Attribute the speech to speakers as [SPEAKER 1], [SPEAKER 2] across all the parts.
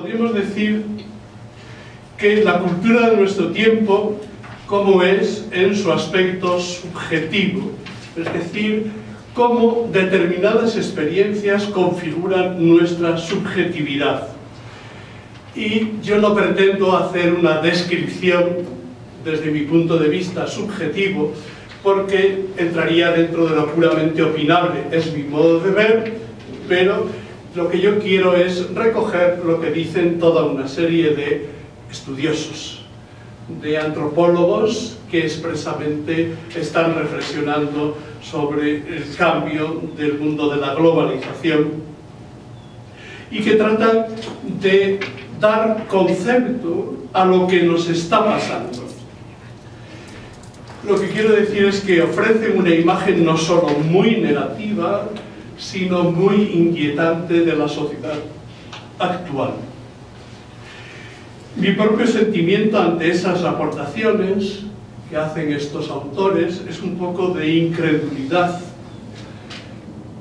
[SPEAKER 1] Podríamos decir que la cultura de nuestro tiempo, cómo es en su aspecto subjetivo, es decir, cómo determinadas experiencias configuran nuestra subjetividad. Y yo no pretendo hacer una descripción desde mi punto de vista subjetivo, porque entraría dentro de lo puramente opinable, es mi modo de ver, pero lo que yo quiero es recoger lo que dicen toda una serie de estudiosos, de antropólogos que expresamente están reflexionando sobre el cambio del mundo de la globalización y que tratan de dar concepto a lo que nos está pasando. Lo que quiero decir es que ofrecen una imagen no solo muy negativa, sino muy inquietante de la sociedad actual. Mi propio sentimiento ante esas aportaciones que hacen estos autores es un poco de incredulidad.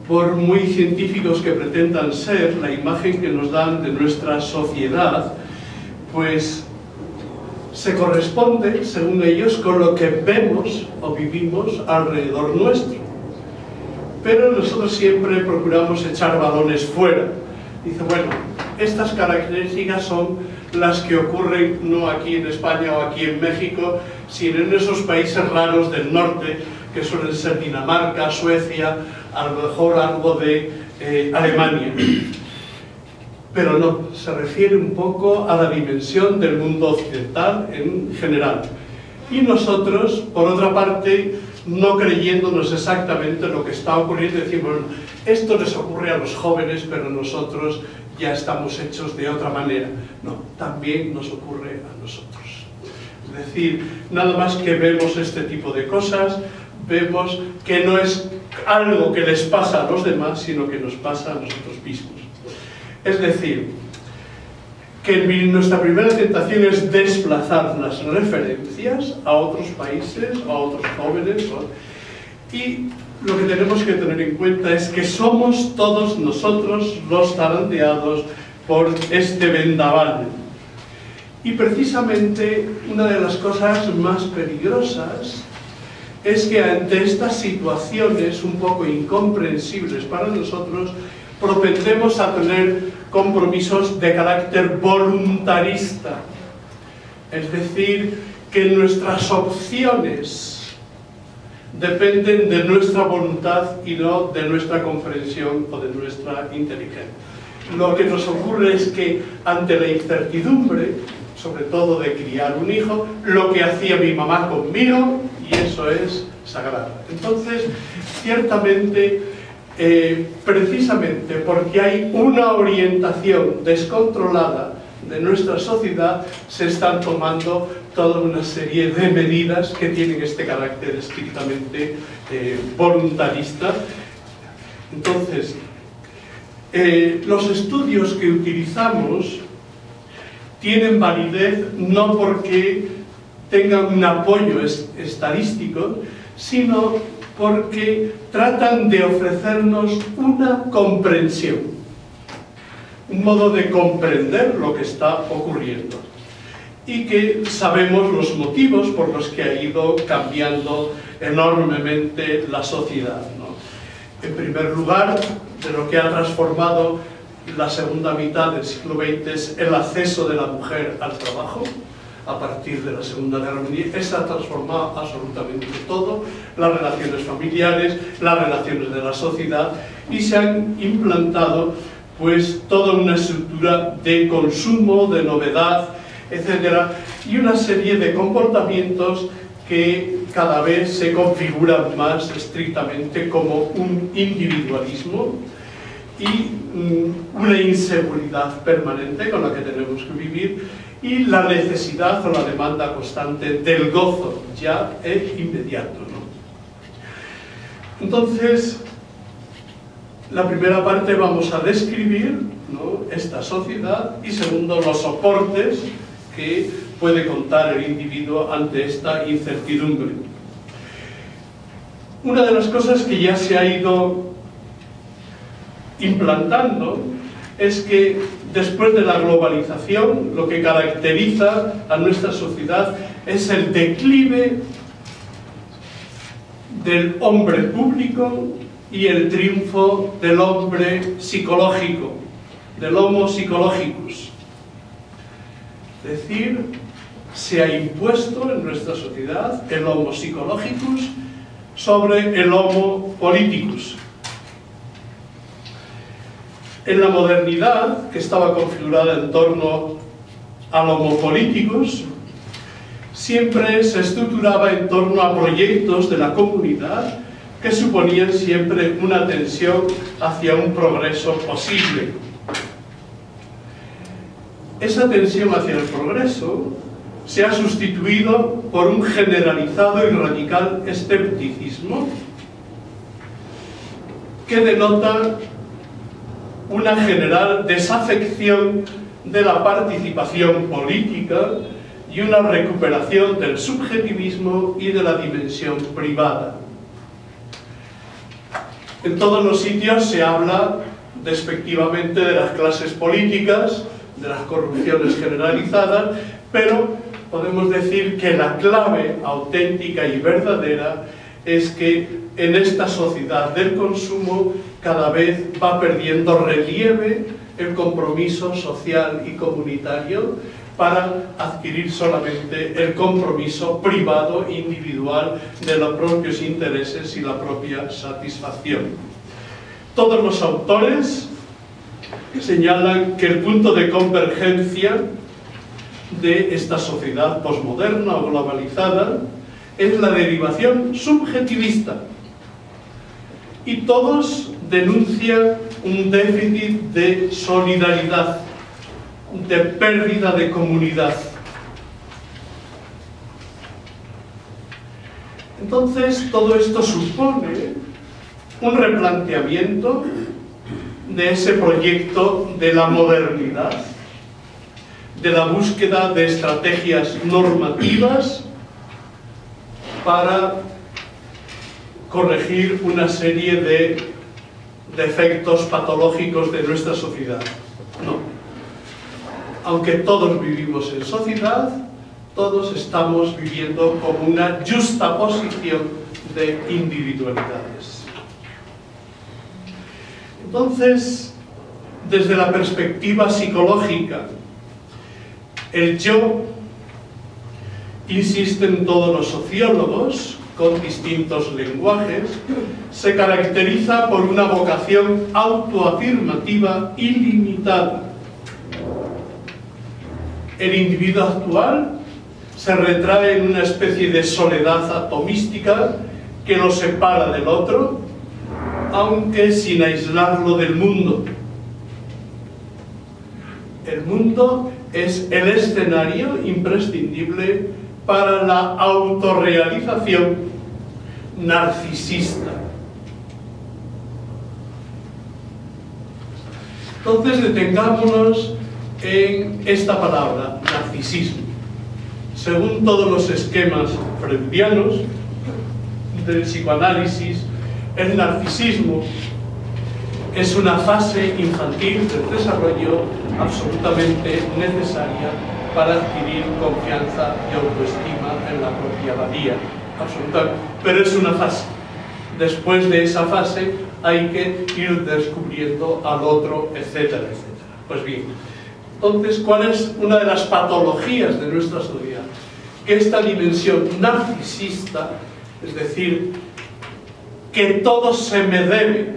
[SPEAKER 1] Por muy científicos que pretendan ser, la imagen que nos dan de nuestra sociedad, pues se corresponde, según ellos, con lo que vemos o vivimos alrededor nuestro. Pero nosotros siempre procuramos echar balones fuera. Dice, bueno, estas características son las que ocurren no aquí en España o aquí en México, sino en esos países raros del norte, que suelen ser Dinamarca, Suecia, a lo mejor algo de Alemania. Pero no, se refiere un poco a la dimensión del mundo occidental en general. Y nosotros, por otra parte, no creyéndonos exactamente lo que está ocurriendo, decimos, bueno, esto les ocurre a los jóvenes, pero nosotros ya estamos hechos de otra manera. No, también nos ocurre a nosotros. Es decir, nada más que vemos este tipo de cosas, vemos que no es algo que les pasa a los demás, sino que nos pasa a nosotros mismos. Es decir, que nuestra primera tentación es desplazar las referencias a otros países, a otros jóvenes, y lo que tenemos que tener en cuenta es que somos todos nosotros los zarandeados por este vendaval. Y precisamente una de las cosas más peligrosas es que ante estas situaciones un poco incomprensibles para nosotros, propendemos a tener compromisos de carácter voluntarista. Es decir, que nuestras opciones dependen de nuestra voluntad y no de nuestra comprensión o de nuestra inteligencia. Lo que nos ocurre es que ante la incertidumbre, sobre todo de criar un hijo, lo que hacía mi mamá conmigo, y eso es sagrado. Entonces, ciertamente, precisamente porque hay una orientación descontrolada de nuestra sociedad, se están tomando toda una serie de medidas que tienen este carácter estrictamente voluntarista. Entonces, los estudios que utilizamos tienen validez no porque tengan un apoyo estadístico, sino porque tratan de ofrecernos una comprensión, un modo de comprender lo que está ocurriendo y que sabemos los motivos por los que ha ido cambiando enormemente la sociedad, ¿no? En primer lugar, de lo que ha transformado la segunda mitad del siglo XX es el acceso de la mujer al trabajo. A partir de la Segunda Guerra Mundial, se ha transformado absolutamente todo, las relaciones familiares, las relaciones de la sociedad, y se han implantado pues toda una estructura de consumo, de novedad, etcétera, y una serie de comportamientos que cada vez se configuran más estrictamente como un individualismo y una inseguridad permanente con la que tenemos que vivir, y la necesidad o la demanda constante del gozo ya e inmediato, ¿no? Entonces, la primera parte vamos a describir, ¿no?, esta sociedad, y segundo, los soportes que puede contar el individuo ante esta incertidumbre. Una de las cosas que ya se ha ido implantando es que después de la globalización lo que caracteriza a nuestra sociedad es el declive del hombre público y el triunfo del hombre psicológico, del homo psychologicus. Es decir, se ha impuesto en nuestra sociedad el homo psychologicus sobre el homo politicus. En la modernidad, que estaba configurada en torno al homo politicus, siempre se estructuraba en torno a proyectos de la comunidad que suponían siempre una tensión hacia un progreso posible. Esa tensión hacia el progreso se ha sustituido por un generalizado y radical escepticismo que denota una general desafección de la participación política y una recuperación del subjetivismo y de la dimensión privada. En todos los sitios se habla despectivamente de las clases políticas, de las corrupciones generalizadas, pero podemos decir que la clave auténtica y verdadera es que en esta sociedad del consumo cada vez va perdiendo relieve el compromiso social y comunitario para adquirir solamente el compromiso privado e individual de los propios intereses y la propia satisfacción. Todos los autores señalan que el punto de convergencia de esta sociedad posmoderna o globalizada es la derivación subjetivista, y todos denuncian un déficit de solidaridad, de pérdida de comunidad. Entonces, todo esto supone un replanteamiento de ese proyecto de la modernidad, de la búsqueda de estrategias normativas para corregir una serie de defectos patológicos de nuestra sociedad. No. Aunque todos vivimos en sociedad, todos estamos viviendo como una justaposición de individualidades. Entonces, desde la perspectiva psicológica, el yo, insisten todos los sociólogos, con distintos lenguajes, se caracteriza por una vocación autoafirmativa ilimitada. El individuo actual se retrae en una especie de soledad atomística que lo separa del otro, aunque sin aislarlo del mundo. El mundo es el escenario imprescindible para la autorrealización narcisista. Entonces detengámonos en esta palabra, narcisismo. Según todos los esquemas freudianos del psicoanálisis, el narcisismo es una fase infantil del desarrollo absolutamente necesaria para adquirir confianza y autoestima en la propia valía. Absolutamente. Pero es una fase. Después de esa fase hay que ir descubriendo al otro, etcétera, etcétera. Pues bien, entonces, ¿cuál es una de las patologías de nuestra sociedad? Que esta dimensión narcisista, es decir, que todo se me debe,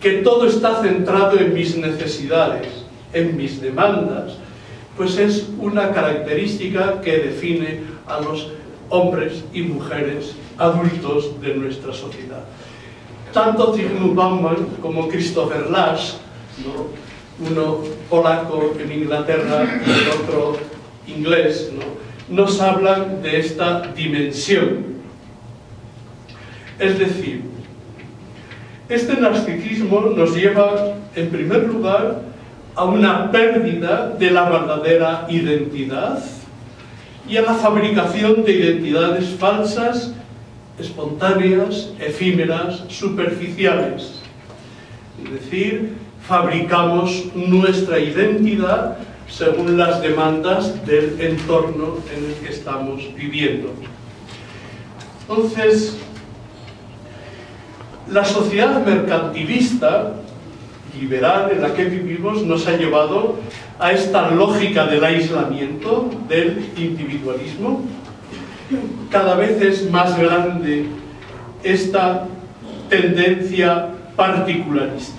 [SPEAKER 1] que todo está centrado en mis necesidades, en mis demandas, pues es una característica que define a los hombres y mujeres adultos de nuestra sociedad. Tanto Zygmunt Bauman como Christopher Lasch, ¿no?, uno polaco en Inglaterra y el otro inglés, ¿no?, nos hablan de esta dimensión. Es decir, este narcisismo nos lleva, en primer lugar, a una pérdida de la verdadera identidad y a la fabricación de identidades falsas, espontáneas, efímeras, superficiales. Es decir, fabricamos nuestra identidad según las demandas del entorno en el que estamos viviendo. Entonces, la sociedad mercantilista, liberal en la que vivimos, nos ha llevado a esta lógica del aislamiento, del individualismo. Cada vez es más grande esta tendencia particularista.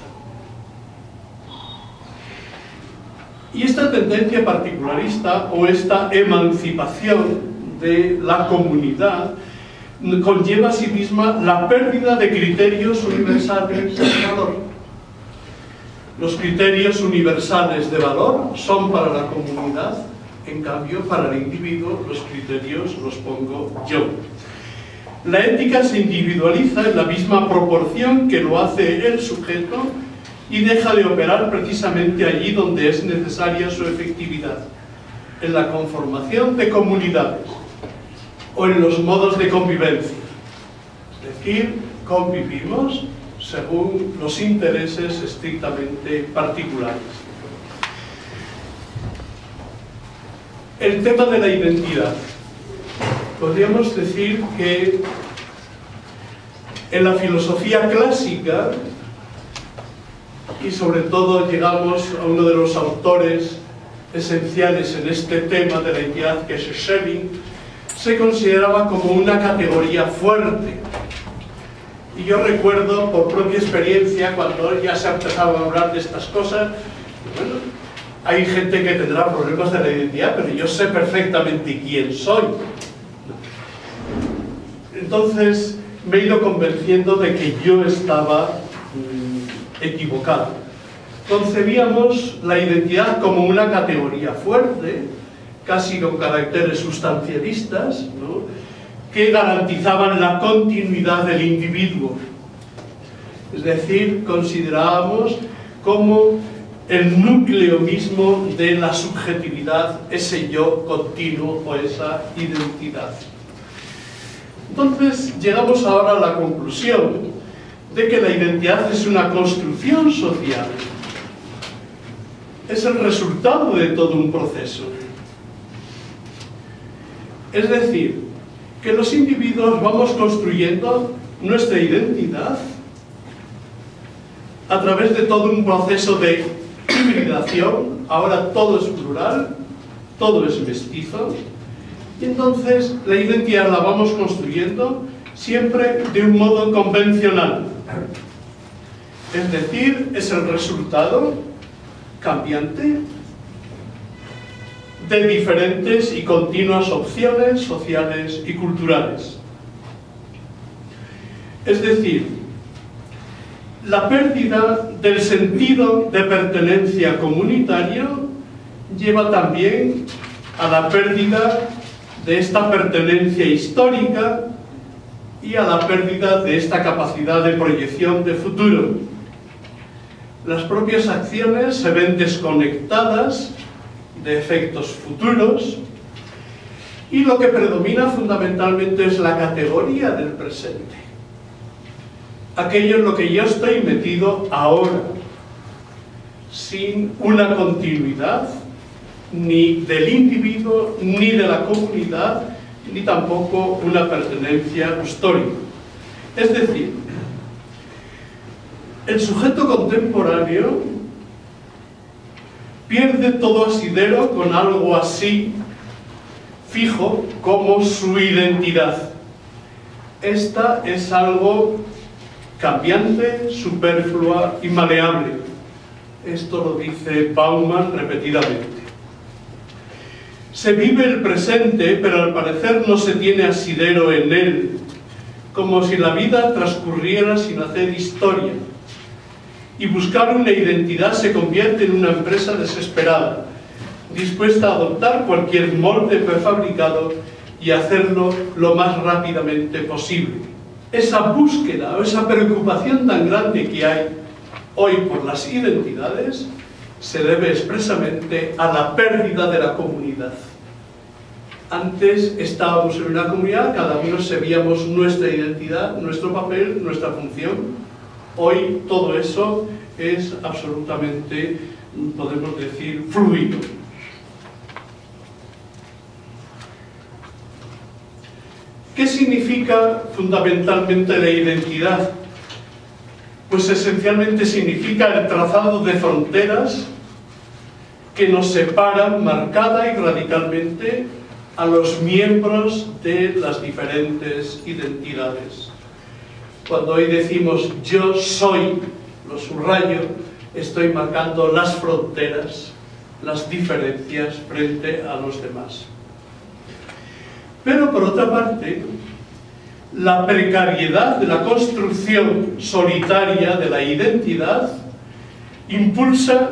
[SPEAKER 1] Y esta tendencia particularista o esta emancipación de la comunidad conlleva a sí misma la pérdida de criterios universales de valor. Los criterios universales de valor son para la comunidad, en cambio para el individuo los criterios los pongo yo. La ética se individualiza en la misma proporción que lo hace el sujeto y deja de operar precisamente allí donde es necesaria su efectividad, en la conformación de comunidades o en los modos de convivencia. Es decir, convivimos según los intereses estrictamente particulares. El tema de la identidad. Podríamos decir que en la filosofía clásica, y sobre todo llegamos a uno de los autores esenciales en este tema de la identidad, que es Schelling, se consideraba como una categoría fuerte. Y yo recuerdo por propia experiencia, cuando ya se empezaba a hablar de estas cosas, bueno, hay gente que tendrá problemas de la identidad, pero yo sé perfectamente quién soy. Entonces me he ido convenciendo de que yo estaba equivocado. Concebíamos la identidad como una categoría fuerte, casi con caracteres sustancialistas, ¿no?, que garantizaban la continuidad del individuo. Es decir, considerábamos como el núcleo mismo de la subjetividad, ese yo continuo o esa identidad. Entonces llegamos ahora a la conclusión de que la identidad es una construcción social, es el resultado de todo un proceso. Es decir, que los individuos vamos construyendo nuestra identidad a través de todo un proceso de hibridación. Ahora todo es plural, todo es mestizo, y entonces la identidad la vamos construyendo siempre de un modo convencional. Es decir, es el resultado cambiante de diferentes y continuas opciones sociales y culturales. Es decir, la pérdida del sentido de pertenencia comunitario lleva también a la pérdida de esta pertenencia histórica y a la pérdida de esta capacidad de proyección de futuro. Las propias acciones se ven desconectadas de efectos futuros y lo que predomina fundamentalmente es la categoría del presente. Aquello en lo que yo estoy metido ahora, sin una continuidad ni del individuo, ni de la comunidad, ni tampoco una pertenencia histórica. Es decir, el sujeto contemporáneo pierde todo asidero con algo así fijo como su identidad. Esta es algo cambiante, superflua y maleable. Esto lo dice Bauman repetidamente. Se vive el presente, pero al parecer no se tiene asidero en él, como si la vida transcurriera sin hacer historia. Y buscar una identidad se convierte en una empresa desesperada, dispuesta a adoptar cualquier molde prefabricado y hacerlo lo más rápidamente posible. Esa búsqueda o esa preocupación tan grande que hay hoy por las identidades se debe expresamente a la pérdida de la comunidad. Antes estábamos en una comunidad, cada uno sabíamos nuestra identidad, nuestro papel, nuestra función, Hoy todo eso es absolutamente, podemos decir, fluido. ¿Qué significa fundamentalmente la identidad? Pues esencialmente significa el trazado de fronteras que nos separan marcada y radicalmente a los miembros de las diferentes identidades. Cuando hoy decimos yo soy, lo subrayo, estoy marcando las fronteras, las diferencias frente a los demás. Pero por otra parte, la precariedad de la construcción solitaria de la identidad impulsa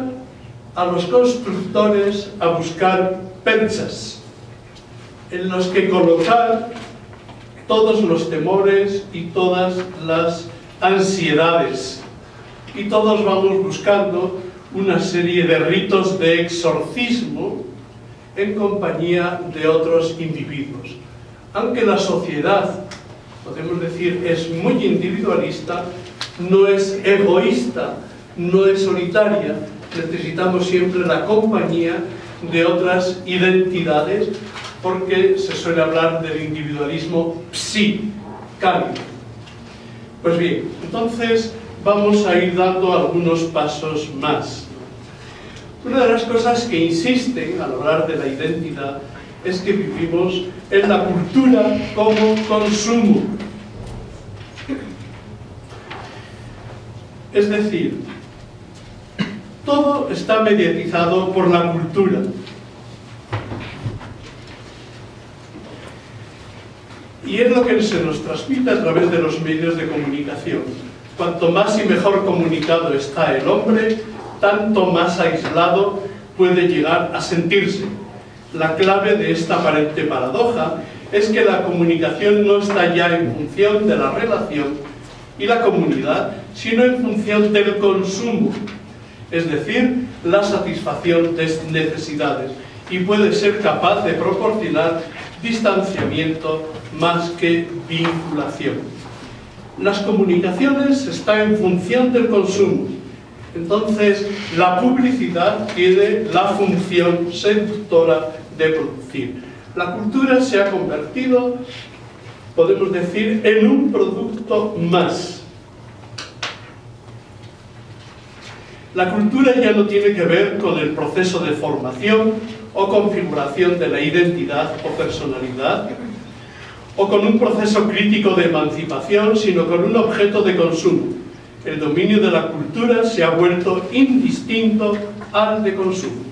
[SPEAKER 1] a los constructores a buscar perchas en los que colocar todos los temores y todas las ansiedades. Y todos vamos buscando una serie de ritos de exorcismo en compañía de otros individuos. Aunque la sociedad, podemos decir, es muy individualista, no es egoísta, no es solitaria, necesitamos siempre la compañía de otras identidades, porque se suele hablar del individualismo psicálico. Pues bien, entonces vamos a ir dando algunos pasos más. Una de las cosas que insisten al hablar de la identidad es que vivimos en la cultura como consumo. Es decir, todo está mediatizado por la cultura. Y es lo que se nos transmite a través de los medios de comunicación. Cuanto más y mejor comunicado está el hombre, tanto más aislado puede llegar a sentirse. La clave de esta aparente paradoja es que la comunicación no está ya en función de la relación y la comunidad, sino en función del consumo, es decir, la satisfacción de necesidades, y puede ser capaz de proporcionar distanciamiento más que vinculación. Las comunicaciones están en función del consumo. Entonces, la publicidad tiene la función seductora de producir. La cultura se ha convertido, podemos decir, en un producto más. La cultura ya no tiene que ver con el proceso de formación o configuración de la identidad o personalidad, o con un proceso crítico de emancipación, sino con un objeto de consumo. El dominio de la cultura se ha vuelto indistinto al de consumo.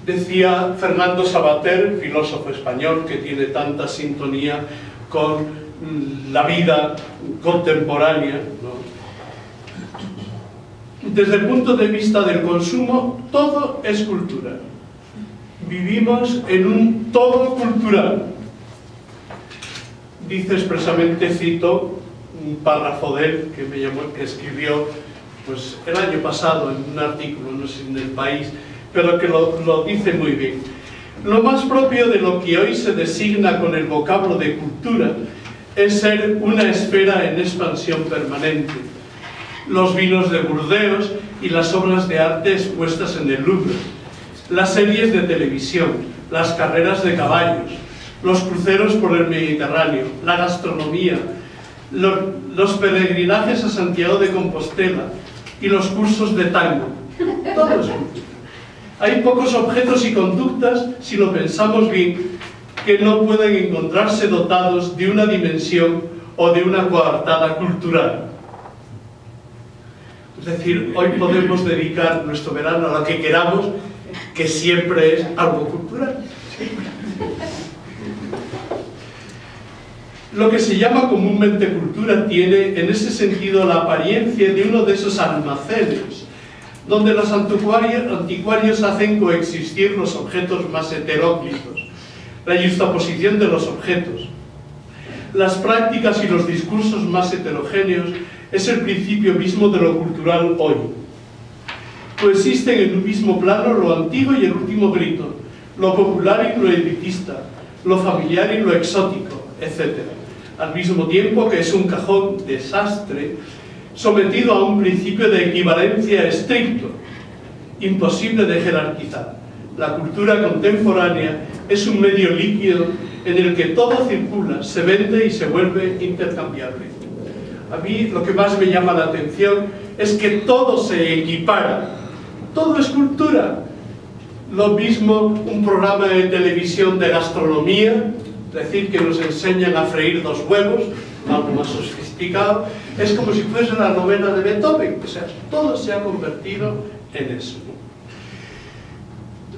[SPEAKER 1] Decía Fernando Savater, filósofo español que tiene tanta sintonía con la vida contemporánea, ¿no? Desde el punto de vista del consumo, todo es cultura. Vivimos en un todo cultural. Dice expresamente, cito un párrafo de él que escribió pues, el año pasado en un artículo, no sé, en El País, pero que lo dice muy bien. Lo más propio de lo que hoy se designa con el vocablo de cultura es ser una esfera en expansión permanente. Los vinos de Burdeos y las obras de arte expuestas en el Louvre, las series de televisión, las carreras de caballos, los cruceros por el Mediterráneo, la gastronomía, los peregrinajes a Santiago de Compostela y los cursos de tango. Todo es cultura. Hay pocos objetos y conductas, si lo pensamos bien, que no pueden encontrarse dotados de una dimensión o de una coartada cultural. Es decir, hoy podemos dedicar nuestro verano a lo que queramos, que siempre es algo cultural. Lo que se llama comúnmente cultura tiene en ese sentido la apariencia de uno de esos almacenes donde los anticuarios hacen coexistir los objetos más heteróclitos, la juxtaposición de los objetos. Las prácticas y los discursos más heterogéneos es el principio mismo de lo cultural hoy. Coexisten en un mismo plano lo antiguo y el último grito, lo popular y lo elitista, lo familiar y lo exótico, etc. al mismo tiempo que es un cajón desastre, sometido a un principio de equivalencia estricto, imposible de jerarquizar. La cultura contemporánea es un medio líquido en el que todo circula, se vende y se vuelve intercambiable. A mí lo que más me llama la atención es que todo se equipara, todo es cultura. Lo mismo un programa de televisión de gastronomía, es decir, que nos enseñan a freír 2 huevos, algo más sofisticado, es como si fuese la novena de Beethoven, o sea, todo se ha convertido en eso.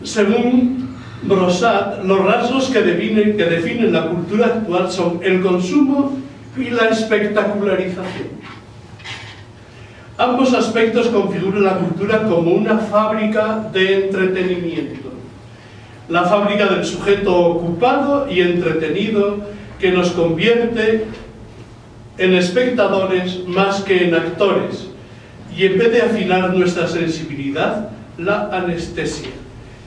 [SPEAKER 1] Según Brossat, los rasgos que definen la cultura actual son el consumo y la espectacularización. Ambos aspectos configuran la cultura como una fábrica de entretenimiento. La fábrica del sujeto ocupado y entretenido que nos convierte en espectadores más que en actores y en vez de afinar nuestra sensibilidad, la anestesia.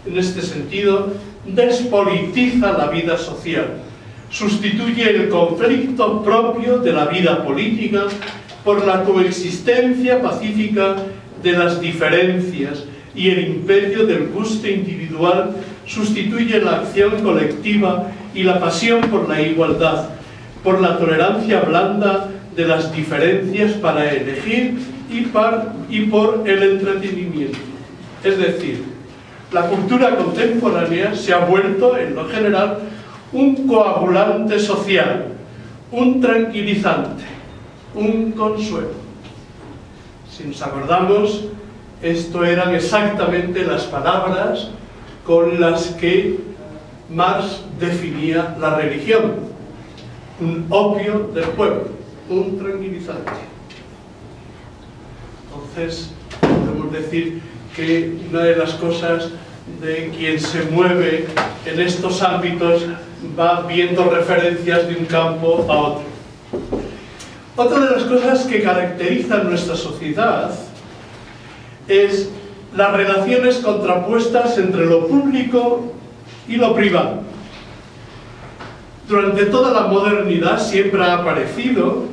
[SPEAKER 1] En este sentido, despolitiza la vida social, sustituye el conflicto propio de la vida política por la coexistencia pacífica de las diferencias y el imperio del gusto individual sustituye la acción colectiva y la pasión por la igualdad, por la tolerancia blanda de las diferencias para elegir y por el entretenimiento. Es decir, la cultura contemporánea se ha vuelto, en lo general, un coagulante social, un tranquilizante, un consuelo. Si nos acordamos, esto eran exactamente las palabras con las que Marx definía la religión: un opio del pueblo, un tranquilizante. Entonces, podemos decir que una de las cosas de quien se mueve en estos ámbitos va viendo referencias de un campo a otro. Otra de las cosas que caracterizan nuestra sociedad es las relaciones contrapuestas entre lo público y lo privado. Durante toda la modernidad siempre ha aparecido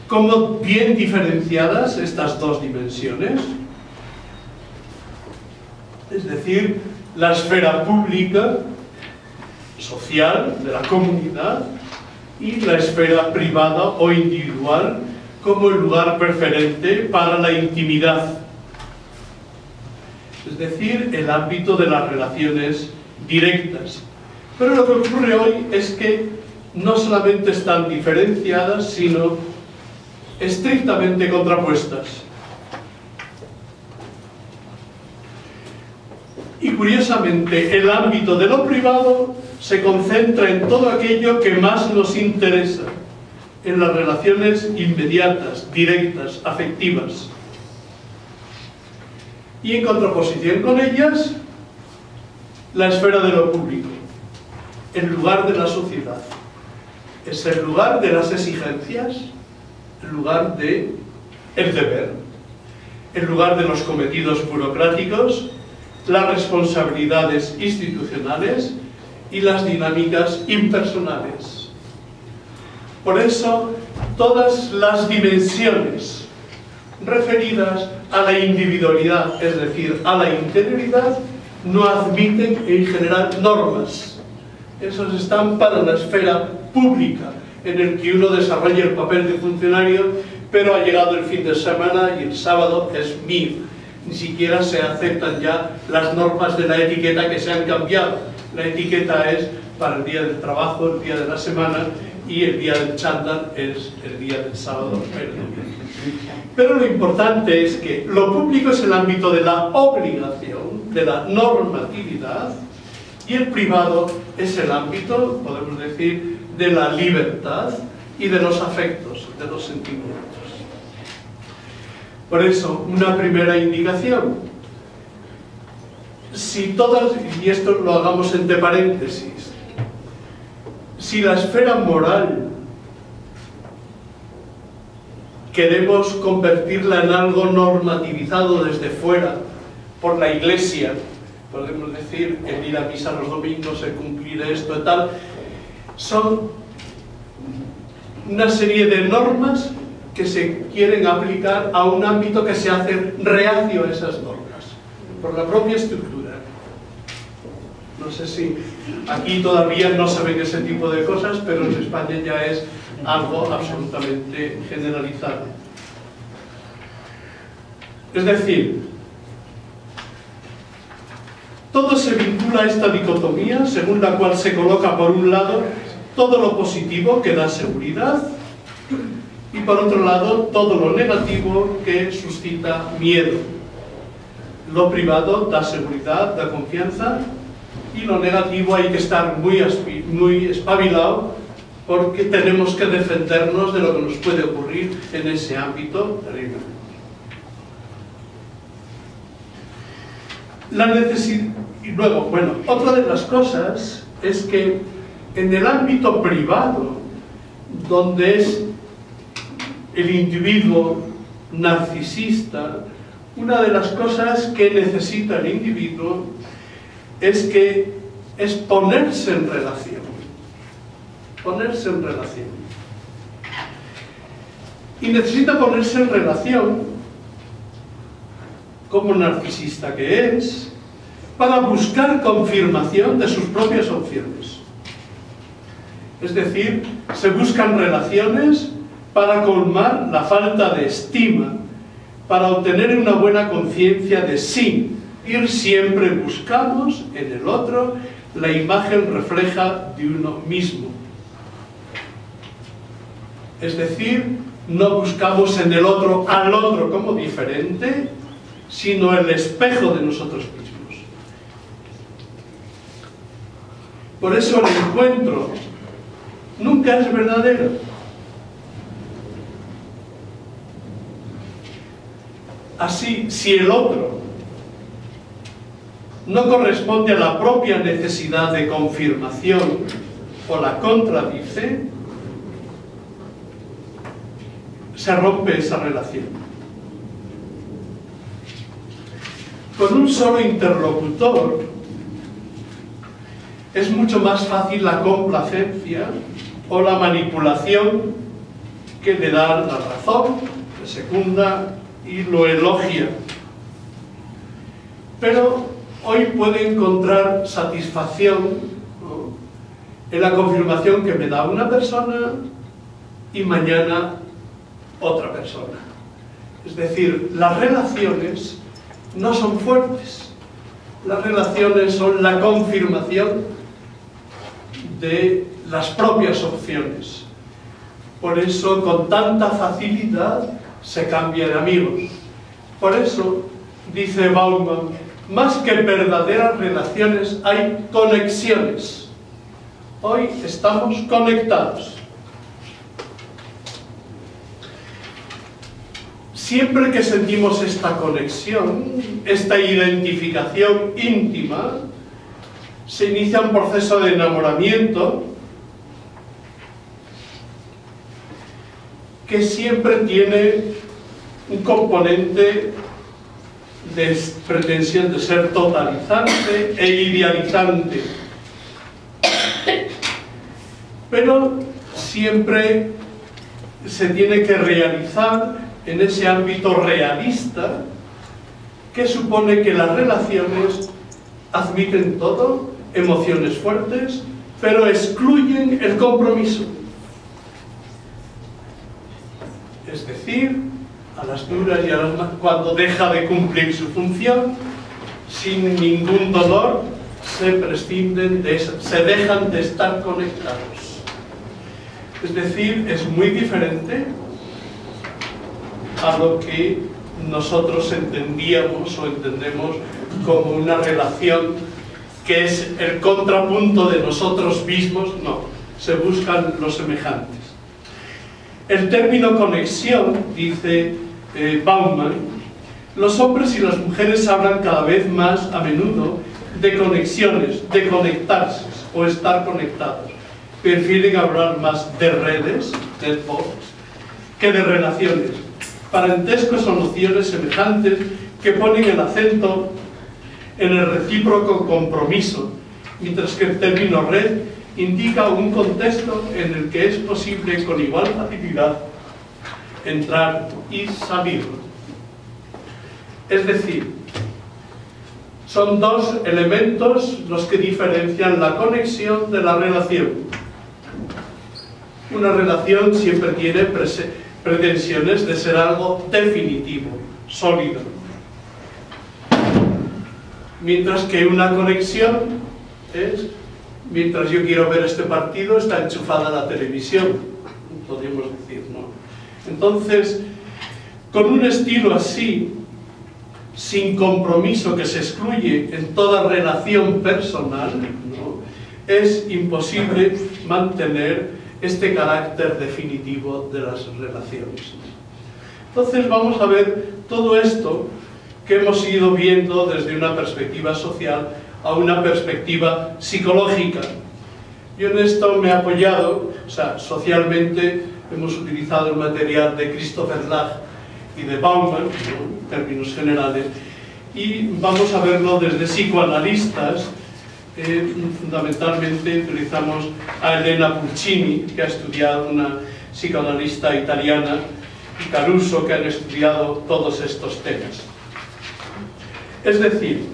[SPEAKER 1] como bien diferenciadas estas dos dimensiones. Es decir, la esfera pública, social, de la comunidad, y la esfera privada o individual como el lugar preferente para la intimidad. Es decir, el ámbito de las relaciones directas. Pero lo que ocurre hoy es que no solamente están diferenciadas, sino estrictamente contrapuestas. Y curiosamente, el ámbito de lo privado se concentra en todo aquello que más nos interesa, en las relaciones inmediatas, directas, afectivas. Y en contraposición con ellas, la esfera de lo público, el lugar de la sociedad. Es el lugar de las exigencias, el lugar del deber, el lugar de los cometidos burocráticos, las responsabilidades institucionales y las dinámicas impersonales. Por eso, todas las dimensiones referidas a la individualidad, es decir, a la interioridad, no admiten en general normas. Esos están para la esfera pública, en el que uno desarrolla el papel de funcionario, pero ha llegado el fin de semana y el sábado es mío. Ni siquiera se aceptan ya las normas de la etiqueta que se han cambiado. La etiqueta es para el día del trabajo, el día de la semana, y el día del chándal es el día del sábado. Pero lo importante es que lo público es el ámbito de la obligación, de la normatividad, y el privado es el ámbito, podemos decir, de la libertad y de los afectos, de los sentimientos. Por eso, una primera indicación: si todas, y esto lo hagamos entre paréntesis, si la esfera moral queremos convertirla en algo normativizado desde fuera por la Iglesia, podemos decir, el ir a misa los domingos, el cumplir esto y tal, son una serie de normas que se quieren aplicar a un ámbito que se hace reacio a esas normas, por la propia estructura. No sé si aquí todavía no se ven ese tipo de cosas, pero en España ya es algo absolutamente generalizado. Es decir, todo se vincula a esta dicotomía según la cual se coloca por un lado todo lo positivo que da seguridad y por otro lado todo lo negativo que suscita miedo. Lo privado da seguridad, da confianza, y lo negativo hay que estar muy espabilado porque tenemos que defendernos de lo que nos puede ocurrir en ese ámbito terrible. Y luego, bueno, otra de las cosas es que en el ámbito privado, donde es el individuo narcisista, una de las cosas que necesita el individuo es ponerse en relación. Ponerse en relación. Y necesita ponerse en relación, como narcisista que es, para buscar confirmación de sus propias opciones. Es decir, se buscan relaciones para colmar la falta de estima, para obtener una buena conciencia de sí. Ir siempre buscamos en el otro la imagen refleja de uno mismo. Es decir, no buscamos en el otro al otro como diferente, sino el espejo de nosotros mismos. Por eso el encuentro nunca es verdadero. Así, si el otro no corresponde a la propia necesidad de confirmación o la contradice, se rompe esa relación. Con un solo interlocutor es mucho más fácil la complacencia o la manipulación que le da la razón, le secunda y lo elogia. Pero hoy puede encontrar satisfacción, ¿no?, en la confirmación que me da una persona y mañana otra persona. Es decir, las relaciones no son fuertes. Las relaciones son la confirmación de las propias opciones. Por eso, con tanta facilidad, se cambia de amigos. Por eso, dice Bauman, más que verdaderas relaciones hay conexiones. Hoy estamos conectados. Siempre que sentimos esta conexión, esta identificación íntima, se inicia un proceso de enamoramiento que siempre tiene un componente de pretensión de ser totalizante e idealizante, pero siempre se tiene que realizar en ese ámbito realista que supone que las relaciones admiten todo, emociones fuertes, pero excluyen el compromiso. Es decir, a las duras y a las más, cuando deja de cumplir su función, sin ningún dolor, se prescinden de eso, se dejan de estar conectados. Es decir, es muy diferente a lo que nosotros entendíamos o entendemos como una relación que es el contrapunto de nosotros mismos. No, se buscan los semejantes. El término conexión, dice Bauman, los hombres y las mujeres hablan cada vez más a menudo de conexiones, de conectarse o estar conectados. Prefieren hablar más de redes, networks, que de relaciones. Parentescos o nociones semejantes que ponen el acento en el recíproco compromiso, mientras que el término red indica un contexto en el que es posible con igual facilidad entrar y salir. Es decir, son dos elementos los que diferencian la conexión de la relación. Una relación siempre tiene pretensiones de ser algo definitivo, sólido. Mientras que una conexión es, mientras yo quiero ver este partido, está enchufada la televisión, podríamos decir, ¿no? Entonces, con un estilo así, sin compromiso, que se excluye en toda relación personal, ¿no?, es imposible mantener este carácter definitivo de las relaciones. Entonces vamos a ver todo esto que hemos ido viendo desde una perspectiva social a una perspectiva psicológica. Yo en esto me he apoyado, o sea, socialmente hemos utilizado el material de Christopher Lasch y de Bauman, ¿no?, en términos generales, y vamos a verlo desde psicoanalistas. Fundamentalmente utilizamos a Elena Pulcini, que ha estudiado, una psicoanalista italiana, y Caruso, que han estudiado todos estos temas. Es decir,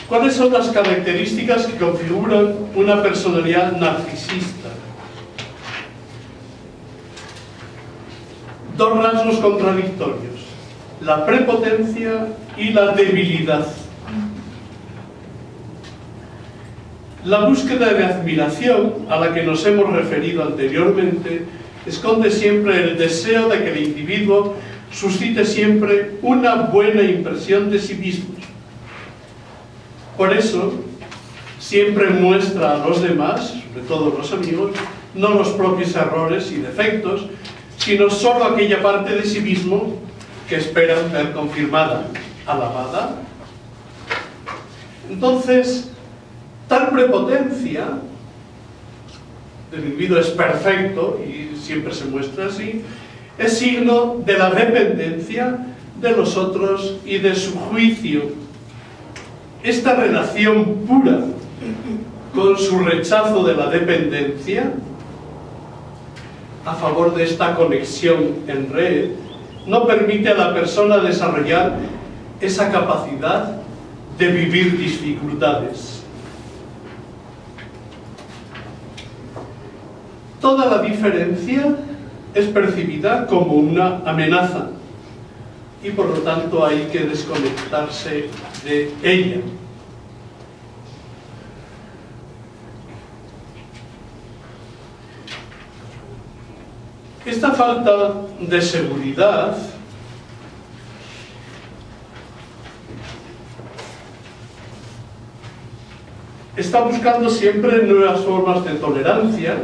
[SPEAKER 1] ¿cuáles son las características que configuran una personalidad narcisista? Dos rasgos contradictorios: la prepotencia y la debilidad. La búsqueda de admiración, a la que nos hemos referido anteriormente, esconde siempre el deseo de que el individuo suscite siempre una buena impresión de sí mismo. Por eso, siempre muestra a los demás, sobre todo los amigos, no los propios errores y defectos, sino solo aquella parte de sí mismo que esperan ver confirmada, alabada. Entonces, tal prepotencia del individuo es perfecto y siempre se muestra así, es signo de la dependencia de los otros y de su juicio. Esta relación pura con su rechazo de la dependencia, a favor de esta conexión en red, no permite a la persona desarrollar esa capacidad de vivir dificultades. Toda la diferencia es percibida como una amenaza y por lo tanto hay que desconectarse de ella. Esta falta de seguridad está buscando siempre nuevas formas de tolerancia,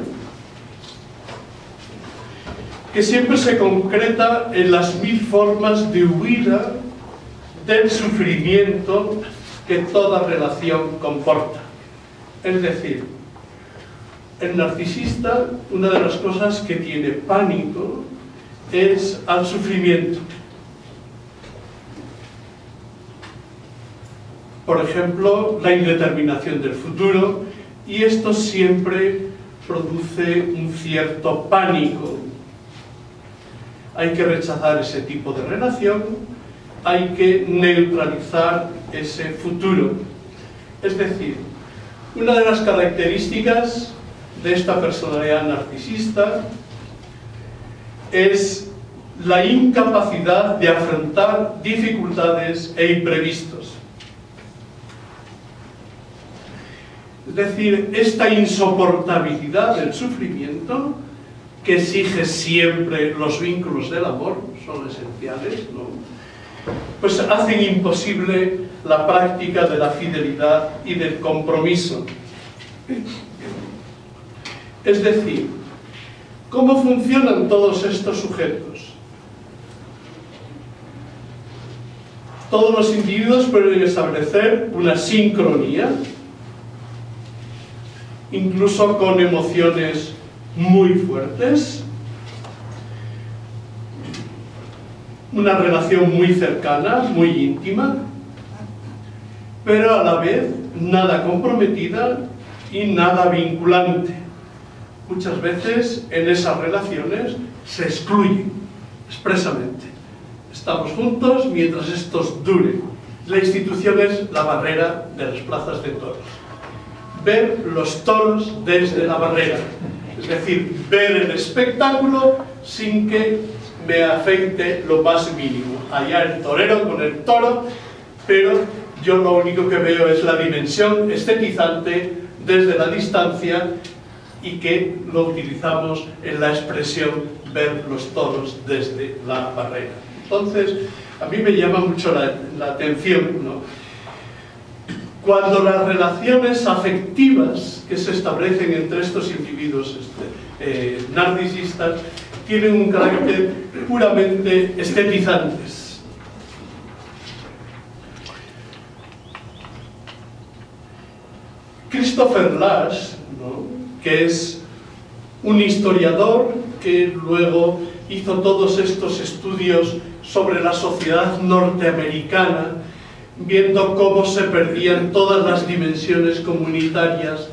[SPEAKER 1] que siempre se concreta en las 1000 formas de huida del sufrimiento que toda relación comporta. Es decir, el narcisista, una de las cosas que tiene pánico es al sufrimiento. Por ejemplo, la indeterminación del futuro, y esto siempre produce un cierto pánico. Hay que rechazar ese tipo de relación, hay que neutralizar ese futuro. Es decir, una de las características de esta personalidad narcisista es la incapacidad de afrontar dificultades e imprevistos. Es decir, esta insoportabilidad del sufrimiento, que exige siempre los vínculos del amor, son esenciales, ¿no?, pues hacen imposible la práctica de la fidelidad y del compromiso. Es decir, ¿cómo funcionan todos estos sujetos? Todos los individuos pueden establecer una sincronía, incluso con emociones muy fuertes, una relación muy cercana, muy íntima, pero a la vez nada comprometida y nada vinculante. Muchas veces en esas relaciones se excluyen expresamente. Estamos juntos mientras estos duren. La institución es la barrera de las plazas de toros. Ver los toros desde la barrera, es decir, ver el espectáculo sin que me afecte lo más mínimo. Allá el torero con el toro, pero yo lo único que veo es la dimensión estetizante desde la distancia y que lo utilizamos en la expresión ver los toros desde la barrera. Entonces, a mí me llama mucho la atención, ¿no?, cuando las relaciones afectivas que se establecen entre estos individuos narcisistas tienen un carácter puramente estetizantes. Christopher Lasch, ¿no?, que es un historiador que luego hizo todos estos estudios sobre la sociedad norteamericana, viendo cómo se perdían todas las dimensiones comunitarias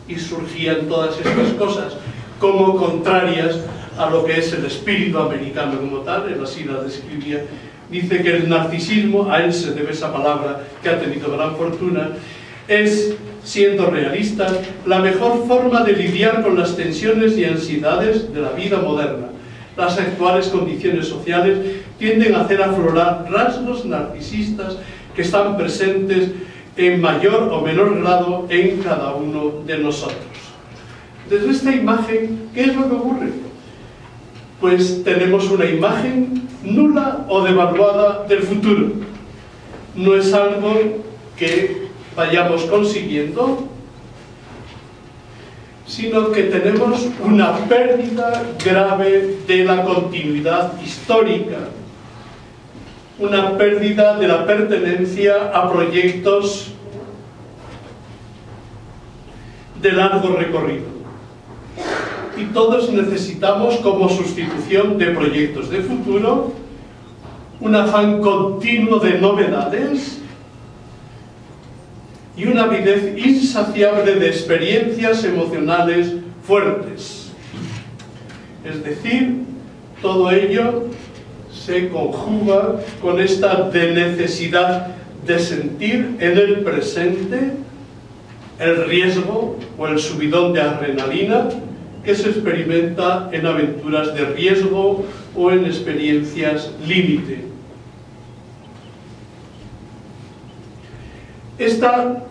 [SPEAKER 1] y surgían todas estas cosas como contrarias a lo que es el espíritu americano como tal. Él así la describía. Dice que el narcisismo, a él se debe esa palabra que ha tenido gran fortuna, es, siendo realistas, la mejor forma de lidiar con las tensiones y ansiedades de la vida moderna. Las actuales condiciones sociales tienden a hacer aflorar rasgos narcisistas que están presentes en mayor o menor grado en cada uno de nosotros. Desde esta imagen, ¿qué es lo que ocurre? Pues tenemos una imagen nula o devaluada del futuro. No es algo que vayamos consiguiendo, sino que tenemos una pérdida grave de la continuidad histórica, una pérdida de la pertenencia a proyectos de largo recorrido. Y todos necesitamos, como sustitución de proyectos de futuro, un afán continuo de novedades y una avidez insaciable de experiencias emocionales fuertes. Es decir, todo ello se conjuga con esta necesidad de sentir en el presente el riesgo o el subidón de adrenalina que se experimenta en aventuras de riesgo o en experiencias límite. Esta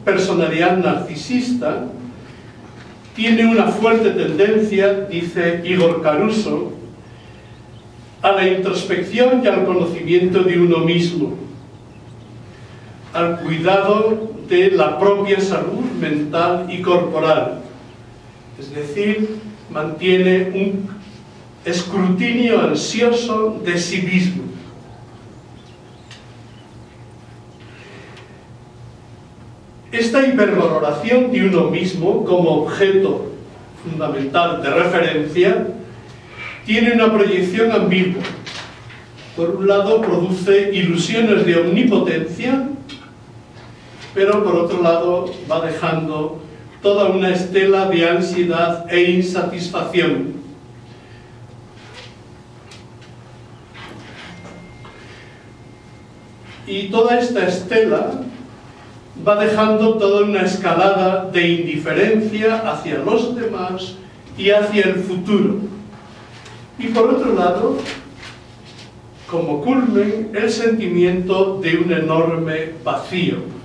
[SPEAKER 1] personalidad narcisista tiene una fuerte tendencia, dice Igor Caruso, a la introspección y al conocimiento de uno mismo, al cuidado de la propia salud mental y corporal. Es decir, mantiene un escrutinio ansioso de sí mismo. Esta hipervaloración de uno mismo como objeto fundamental de referencia tiene una proyección ambigua. Por un lado, produce ilusiones de omnipotencia, pero por otro lado va dejando toda una estela de ansiedad e insatisfacción. Y toda esta estela va dejando toda una escalada de indiferencia hacia los demás y hacia el futuro. Y por otro lado, como culmen, el sentimiento de un enorme vacío.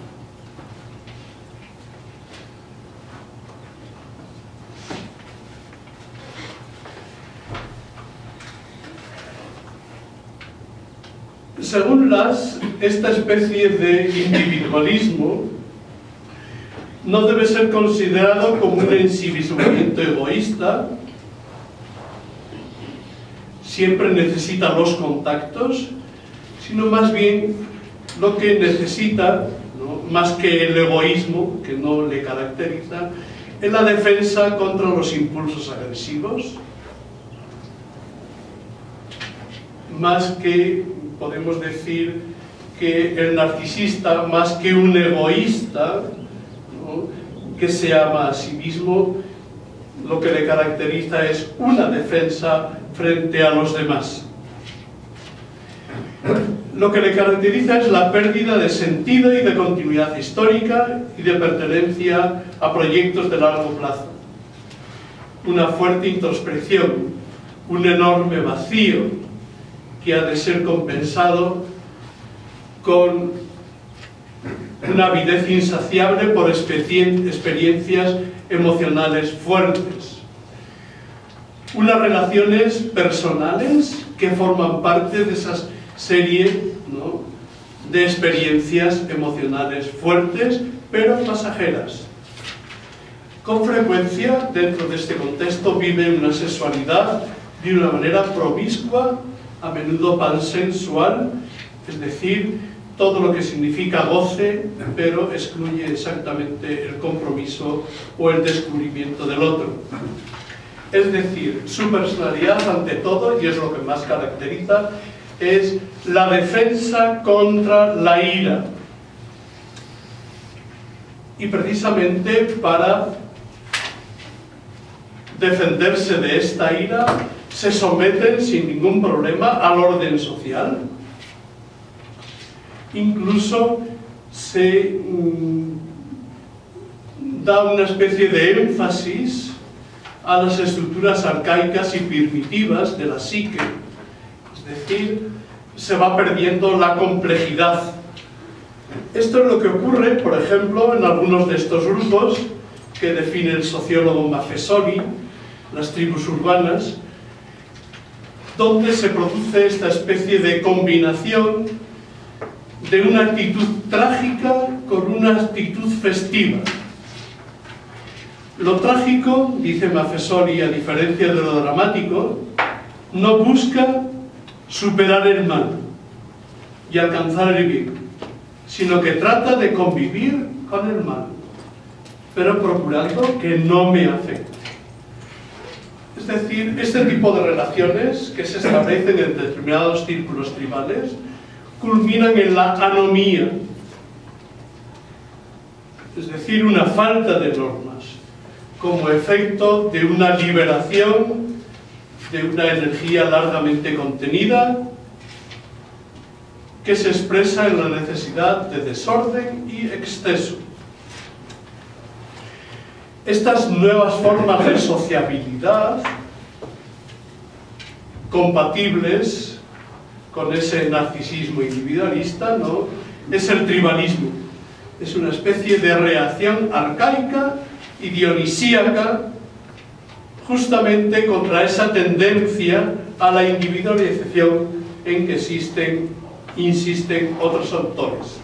[SPEAKER 1] Según Lasch, esta especie de individualismo no debe ser considerado como un ensimismamiento egoísta. Siempre necesita los contactos, sino más bien lo que necesita, ¿no?, más que el egoísmo, que no le caracteriza, es la defensa contra los impulsos agresivos, más que, podemos decir, que el narcisista, más que un egoísta, ¿no?, que se ama a sí mismo, lo que le caracteriza es una defensa frente a los demás. Lo que le caracteriza es la pérdida de sentido y de continuidad histórica y de pertenencia a proyectos de largo plazo. Una fuerte introspección, un enorme vacío que ha de ser compensado con una avidez insaciable por experiencias emocionales fuertes. Unas relaciones personales que forman parte de esas serie, ¿no?, de experiencias emocionales fuertes, pero pasajeras. Con frecuencia, dentro de este contexto, vive una sexualidad de una manera promiscua, a menudo pansensual, es decir, todo lo que significa goce, pero excluye exactamente el compromiso o el descubrimiento del otro. Es decir, su personalidad, ante todo, y es lo que más caracteriza, es la defensa contra la ira. Y precisamente para defenderse de esta ira, se someten sin ningún problema al orden social. Incluso se da una especie de énfasis a las estructuras arcaicas y primitivas de la psique. Es decir, se va perdiendo la complejidad. Esto es lo que ocurre, por ejemplo, en algunos de estos grupos que define el sociólogo Maffesoli, las tribus urbanas, donde se produce esta especie de combinación de una actitud trágica con una actitud festiva. Lo trágico, dice Maffesoli, a diferencia de lo dramático, no busca superar el mal y alcanzar el bien, sino que trata de convivir con el mal, pero procurando que no me afecte. Es decir, este tipo de relaciones que se establecen en determinados círculos tribales culminan en la anomía, es decir, una falta de normas, como efecto de una liberación de una energía largamente contenida que se expresa en la necesidad de desorden y exceso. Estas nuevas formas de sociabilidad, compatibles con ese narcisismo individualista, ¿no?, es el tribalismo. Es una especie de reacción arcaica y dionisíaca justamente contra esa tendencia a la individualización en que insisten otros autores.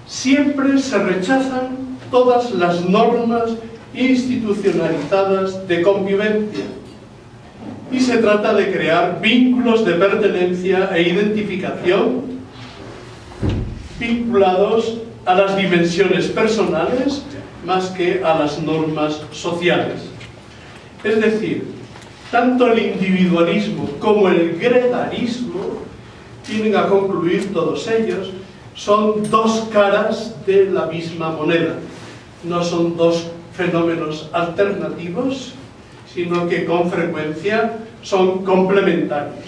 [SPEAKER 1] Siempre se rechazan todas las normas institucionalizadas de convivencia y se trata de crear vínculos de pertenencia e identificación vinculados a las dimensiones personales más que a las normas sociales. Es decir, tanto el individualismo como el gregarismo tienen a concluir todos ellos, son dos caras de la misma moneda. No son dos fenómenos alternativos, sino que con frecuencia son complementarios.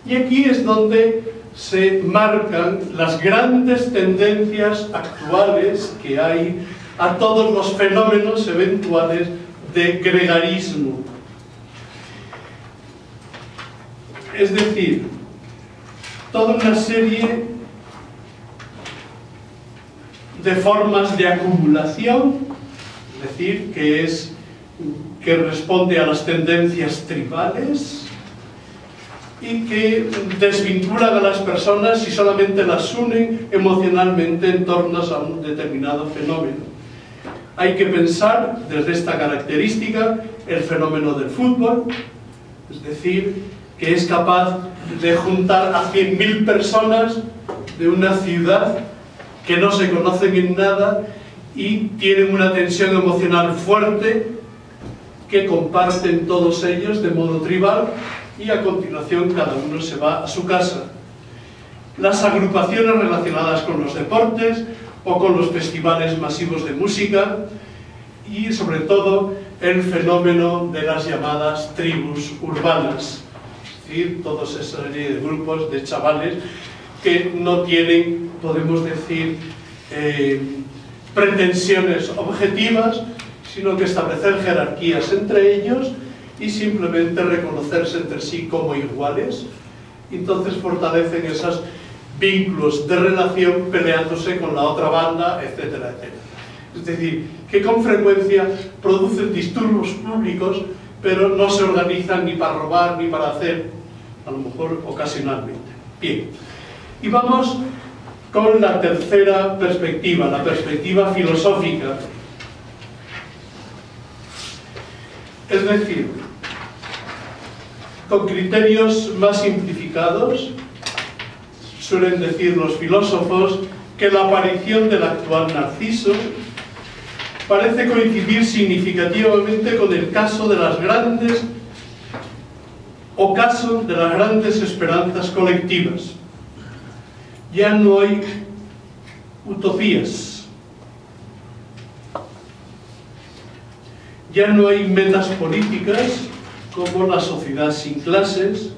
[SPEAKER 1] Y aquí es donde se marcan las grandes tendencias actuales que hay a todos los fenómenos eventuales de gregarismo. Es decir, toda una serie de formas de acumulación, es decir, que responde a las tendencias tribales y que desvinculan a las personas y solamente las unen emocionalmente en torno a un determinado fenómeno. Hay que pensar desde esta característica el fenómeno del fútbol, es decir, que es capaz de juntar a 100.000 personas de una ciudad que no se conocen en nada y tienen una tensión emocional fuerte que comparten todos ellos de modo tribal y a continuación cada uno se va a su casa. Las agrupaciones relacionadas con los deportes o con los festivales masivos de música y sobre todo el fenómeno de las llamadas tribus urbanas, es decir, toda esa serie de grupos de chavales que no tienen, podemos decir, pretensiones objetivas, sino que establecer jerarquías entre ellos y simplemente reconocerse entre sí como iguales. Entonces fortalecen esos vínculos de relación peleándose con la otra banda, etcétera, etcétera. Es decir, que con frecuencia producen disturbios públicos, pero no se organizan ni para robar ni para hacer, a lo mejor ocasionalmente. Bien, y vamos con la tercera perspectiva, la perspectiva filosófica. Es decir, con criterios más simplificados, suelen decir los filósofos que la aparición del actual Narciso parece coincidir significativamente con el caso de las grandes esperanzas colectivas. Ya no hay utopías, ya no hay metas políticas como la sociedad sin clases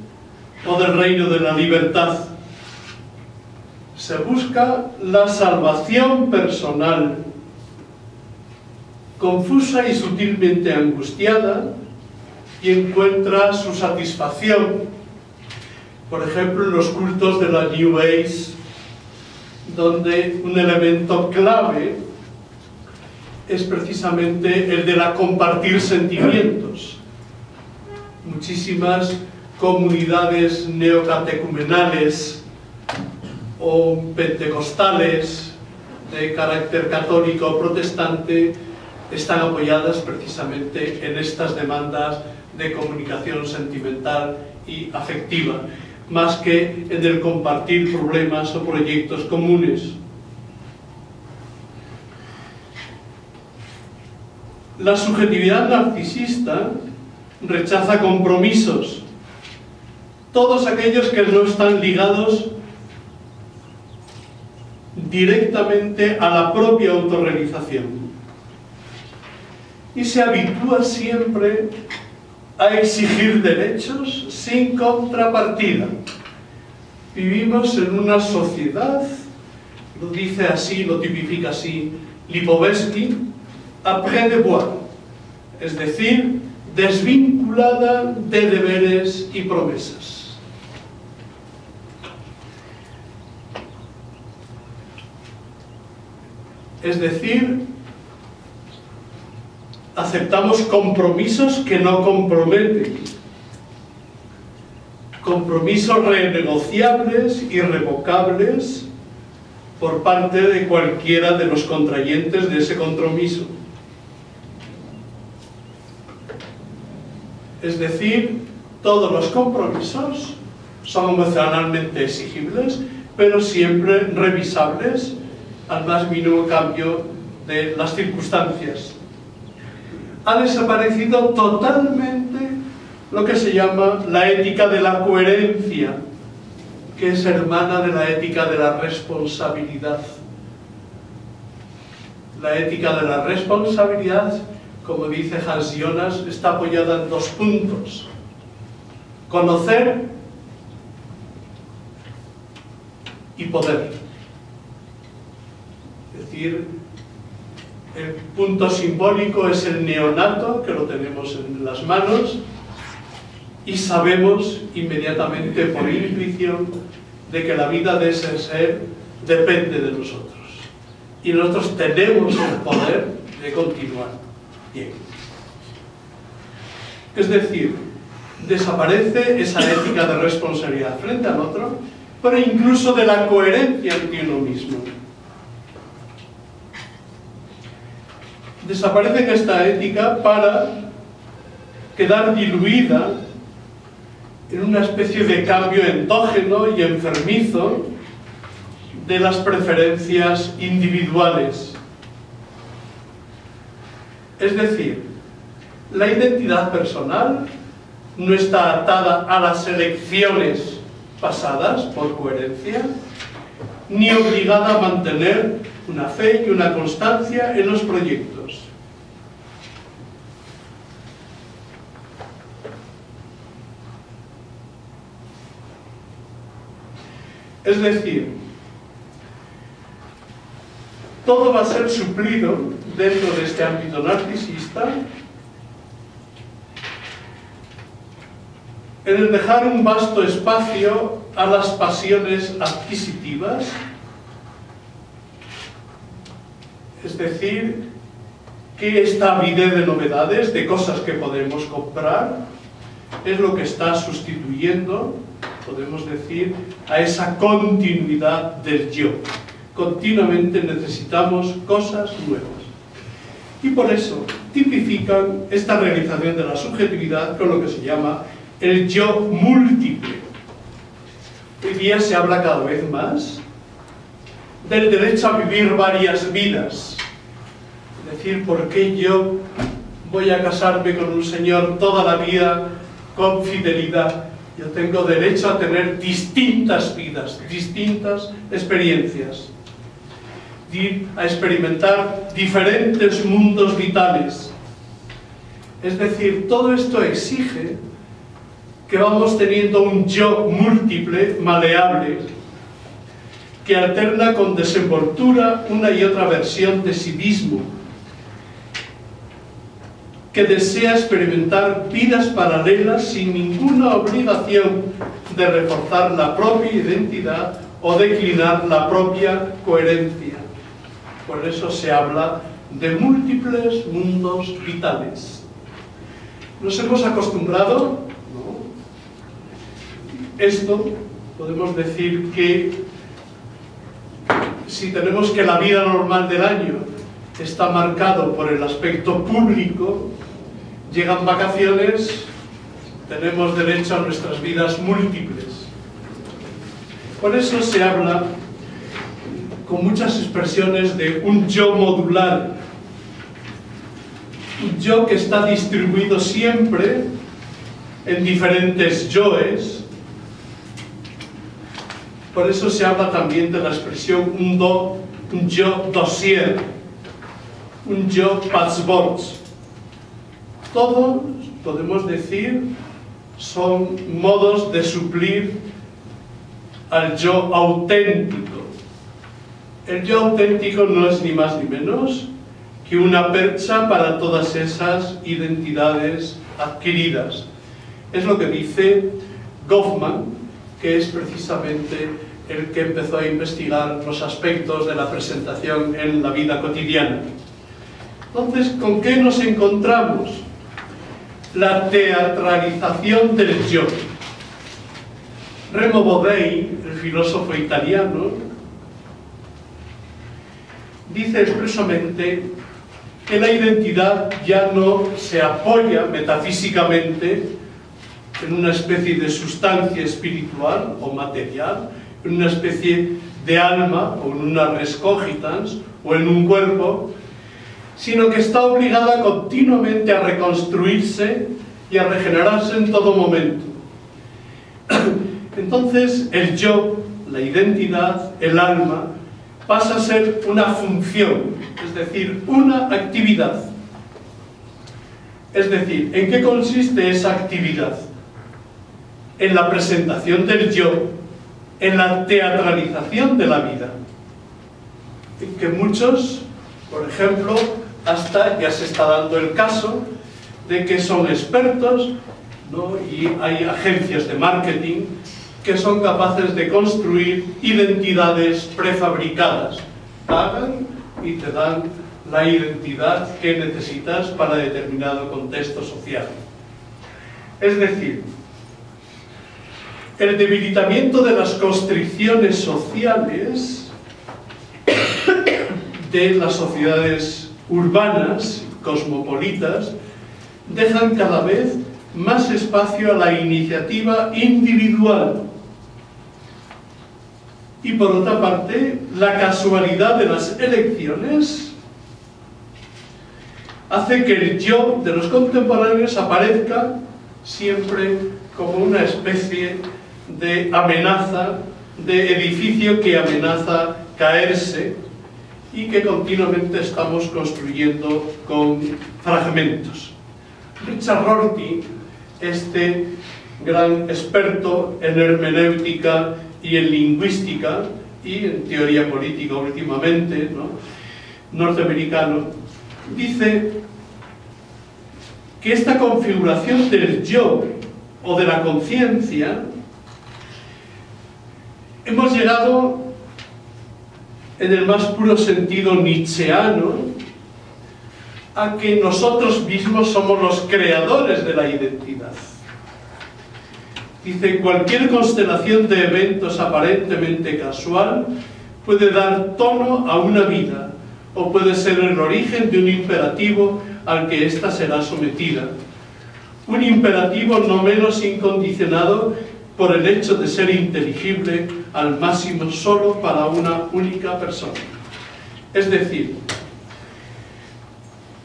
[SPEAKER 1] o del reino de la libertad. Se busca la salvación personal, confusa y sutilmente angustiada, y encuentra su satisfacción, por ejemplo, en los cultos de la New Age, donde un elemento clave es precisamente el de la compartir sentimientos. Muchísimas comunidades neocatecumenales o pentecostales de carácter católico o protestante están apoyadas precisamente en estas demandas de comunicación sentimental y afectiva, más que en el compartir problemas o proyectos comunes. La subjetividad narcisista rechaza compromisos, todos aquellos que no están ligados directamente a la propia autorrealización, y se habitúa siempre a exigir derechos sin contrapartida. Vivimos en una sociedad, lo dice así, lo tipifica así Lipovetsky, après devoir, es decir, desvinculada de deberes y promesas. Es decir, aceptamos compromisos que no comprometen, compromisos renegociables, irrevocables por parte de cualquiera de los contrayentes de ese compromiso. Es decir, todos los compromisos son emocionalmente exigibles, pero siempre revisables al más mínimo cambio de las circunstancias. Ha desaparecido totalmente lo que se llama la ética de la coherencia, que es hermana de la ética de la responsabilidad. La ética de la responsabilidad, como dice Hans Jonas, está apoyada en dos puntos: conocer y poder. Es decir, el punto simbólico es el neonato, que lo tenemos en las manos, y sabemos inmediatamente por intuición de que la vida de ese ser depende de nosotros. Y nosotros tenemos el poder de continuar. Bien. Es decir, desaparece esa ética de responsabilidad frente al otro, pero incluso de la coherencia ante uno mismo. Desaparece esta ética para quedar diluida en una especie de cambio endógeno y enfermizo de las preferencias individuales. Es decir, la identidad personal no está atada a las elecciones pasadas por coherencia, ni obligada a mantener una fe y una constancia en los proyectos. Es decir, todo va a ser suplido dentro de este ámbito narcisista en el dejar un vasto espacio a las pasiones adquisitivas, es decir, que esta avidez de novedades, de cosas que podemos comprar, es lo que está sustituyendo, podemos decir, a esa continuidad del yo. Continuamente necesitamos cosas nuevas. Y por eso tipifican esta realización de la subjetividad con lo que se llama el yo múltiple. Hoy día se habla cada vez más del derecho a vivir varias vidas. Es decir, ¿por qué yo voy a casarme con un señor toda la vida con fidelidad? Yo tengo derecho a tener distintas vidas, distintas experiencias, a experimentar diferentes mundos vitales. Es decir, todo esto exige que vamos teniendo un yo múltiple, maleable, que alterna con desenvoltura una y otra versión de sí mismo, que desea experimentar vidas paralelas sin ninguna obligación de reforzar la propia identidad o declinar la propia coherencia. Por eso se habla de múltiples mundos vitales. Nos hemos acostumbrado, ¿no? Esto, podemos decir que si tenemos que la vida normal del año está marcado por el aspecto público, llegan vacaciones, tenemos derecho a nuestras vidas múltiples. Por eso se habla con muchas expresiones de un yo modular, un yo que está distribuido siempre en diferentes yoes. Por eso se habla también de la expresión un yo dossier, un yo patchwork. Todos, podemos decir, son modos de suplir al yo auténtico. El yo auténtico no es ni más ni menos que una percha para todas esas identidades adquiridas. Es lo que dice Goffman, que es precisamente el que empezó a investigar los aspectos de la presentación en la vida cotidiana. Entonces, ¿con qué nos encontramos? La teatralización del yo. Remo Bodei, el filósofo italiano, dice expresamente que la identidad ya no se apoya metafísicamente en una especie de sustancia espiritual o material, en una especie de alma o en una res cogitans o en un cuerpo, sino que está obligada continuamente a reconstruirse y a regenerarse en todo momento. Entonces el yo, la identidad, el alma, pasa a ser una función, es decir, una actividad. Es decir, ¿en qué consiste esa actividad? En la presentación del yo, en la teatralización de la vida. En que muchos, por ejemplo, hasta ya se está dando el caso de que son expertos, ¿no? Y hay agencias de marketing que son capaces de construir identidades prefabricadas. Pagan y te dan la identidad que necesitas para determinado contexto social. Es decir, el debilitamiento de las constricciones sociales de las sociedades urbanas, cosmopolitas, dejan cada vez más espacio a la iniciativa individual. Y por otra parte, la casualidad de las elecciones hace que el yo de los contemporáneos aparezca siempre como una especie de amenaza de edificio que amenaza caerse y que continuamente estamos construyendo con fragmentos. Richard Rorty, este gran experto en hermenéutica y en lingüística y en teoría política últimamente, ¿no?, norteamericano, dice que esta configuración del yo o de la conciencia hemos llegado en el más puro sentido nietzscheano a que nosotros mismos somos los creadores de la identidad. Dice, cualquier constelación de eventos aparentemente casual puede dar tono a una vida o puede ser el origen de un imperativo al que ésta será sometida. Un imperativo no menos incondicionado por el hecho de ser inteligible al máximo solo para una única persona. Es decir,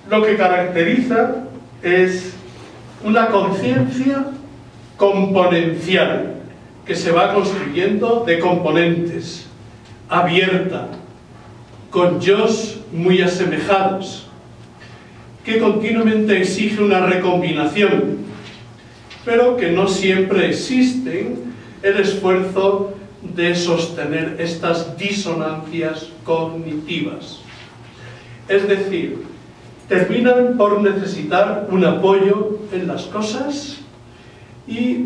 [SPEAKER 1] lo que caracteriza es una conciencia componencial que se va construyendo de componentes, abierta, con yos muy asemejados, que continuamente exige una recombinación, pero que no siempre existen el esfuerzo de sostener estas disonancias cognitivas. Es decir, terminan por necesitar un apoyo en las cosas y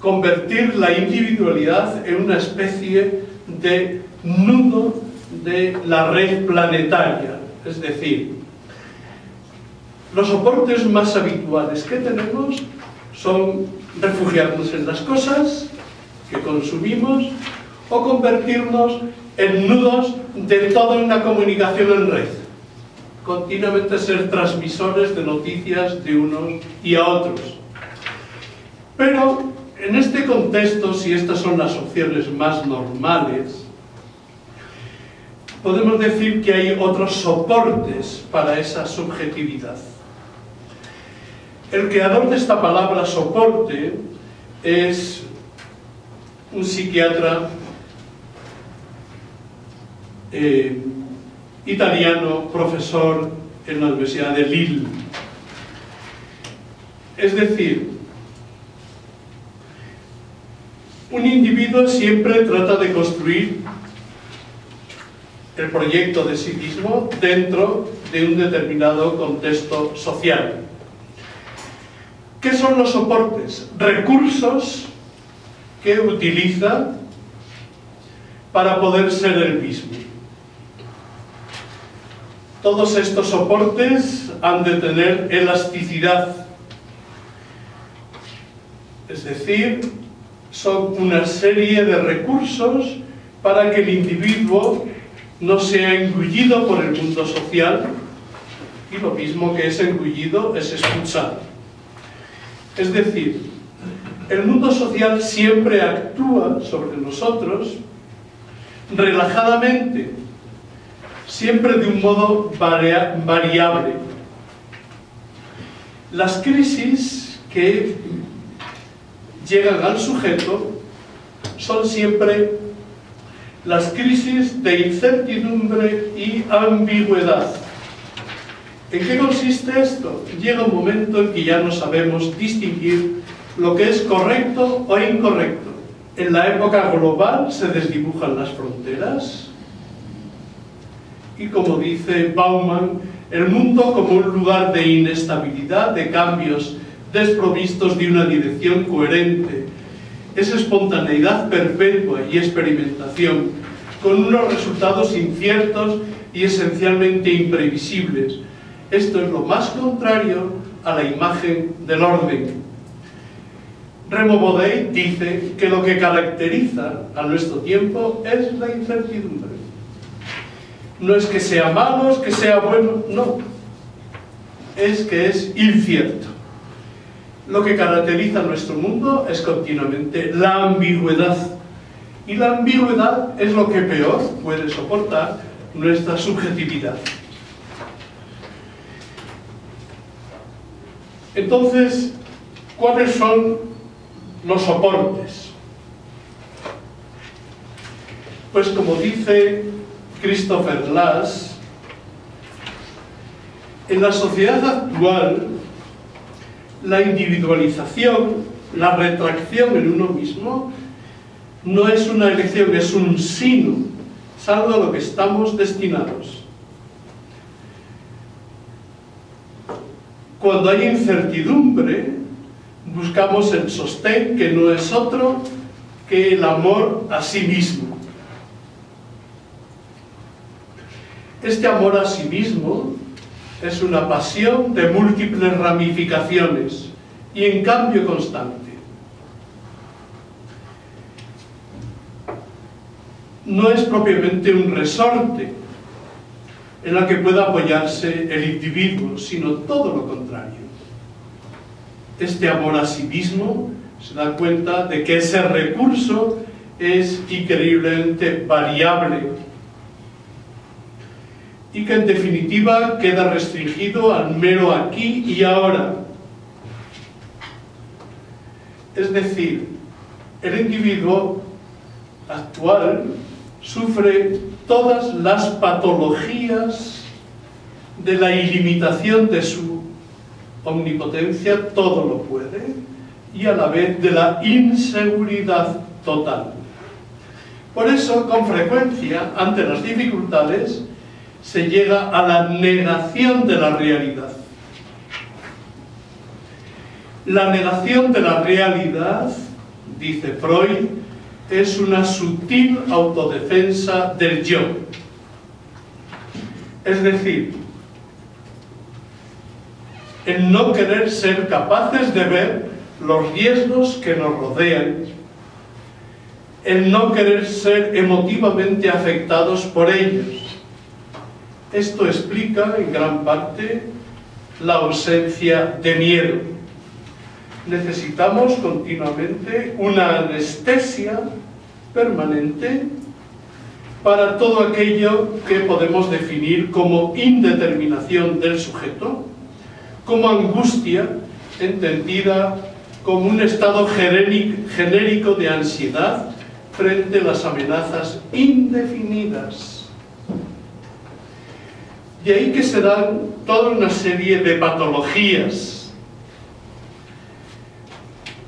[SPEAKER 1] convertir la individualidad en una especie de nudo de la red planetaria. Es decir, los soportes más habituales que tenemos son refugiarnos en las cosas que consumimos o convertirnos en nudos de toda una comunicación en red. Continuamente ser transmisores de noticias de unos y a otros. Pero en este contexto, si estas son las opciones más normales, podemos decir que hay otros soportes para esa subjetividad. El creador de esta palabra soporte es un psiquiatra italiano, profesor en la Universidad de Lille. Es decir, un individuo siempre trata de construir el proyecto de sí mismo dentro de un determinado contexto social. ¿Qué son los soportes? Recursos que utiliza para poder ser él mismo. Todos estos soportes han de tener elasticidad, es decir, son una serie de recursos para que el individuo no sea engullido por el mundo social, y lo mismo que es engullido es expulsado. Es decir, el mundo social siempre actúa sobre nosotros relajadamente, siempre de un modo variable. Las crisis que llegan al sujeto son siempre las crisis de incertidumbre y ambigüedad. ¿En qué consiste esto? Llega un momento en que ya no sabemos distinguir lo que es correcto o incorrecto. En la época global se desdibujan las fronteras y, como dice Bauman, el mundo como un lugar de inestabilidad, de cambios desprovistos de una dirección coherente, es espontaneidad perpetua y experimentación, con unos resultados inciertos y esencialmente imprevisibles. Esto es lo más contrario a la imagen del orden. Remo Bodey dice que lo que caracteriza a nuestro tiempo es la incertidumbre. No es que sea malo, es que sea bueno, no. Es que es incierto. Lo que caracteriza a nuestro mundo es continuamente la ambigüedad. Y la ambigüedad es lo que peor puede soportar nuestra subjetividad. Entonces, ¿cuáles son los soportes? Pues como dice Christopher Lass, en la sociedad actual, la individualización, la retracción en uno mismo, no es una elección, es un sino, es algo a lo que estamos destinados. Cuando hay incertidumbre, buscamos el sostén, que no es otro que el amor a sí mismo. Este amor a sí mismo es una pasión de múltiples ramificaciones y en cambio constante. No es propiamente un resorte en la que pueda apoyarse el individuo, sino todo lo contrario. Este amor a sí mismo se da cuenta de que ese recurso es increíblemente variable y que en definitiva queda restringido al mero aquí y ahora. Es decir, el individuo actual sufre todas las patologías de la ilimitación de su omnipotencia, todo lo puede, y a la vez de la inseguridad total. Por eso, con frecuencia, ante las dificultades, se llega a la negación de la realidad. La negación de la realidad, dice Freud, es una sutil autodefensa del yo. Es decir, el no querer ser capaces de ver los riesgos que nos rodean, el no querer ser emotivamente afectados por ellos. Esto explica en gran parte la ausencia de miedo. Necesitamos continuamente una anestesia permanente para todo aquello que podemos definir como indeterminación del sujeto, como angustia entendida como un estado genérico de ansiedad frente a las amenazas indefinidas. De ahí que se dan toda una serie de patologías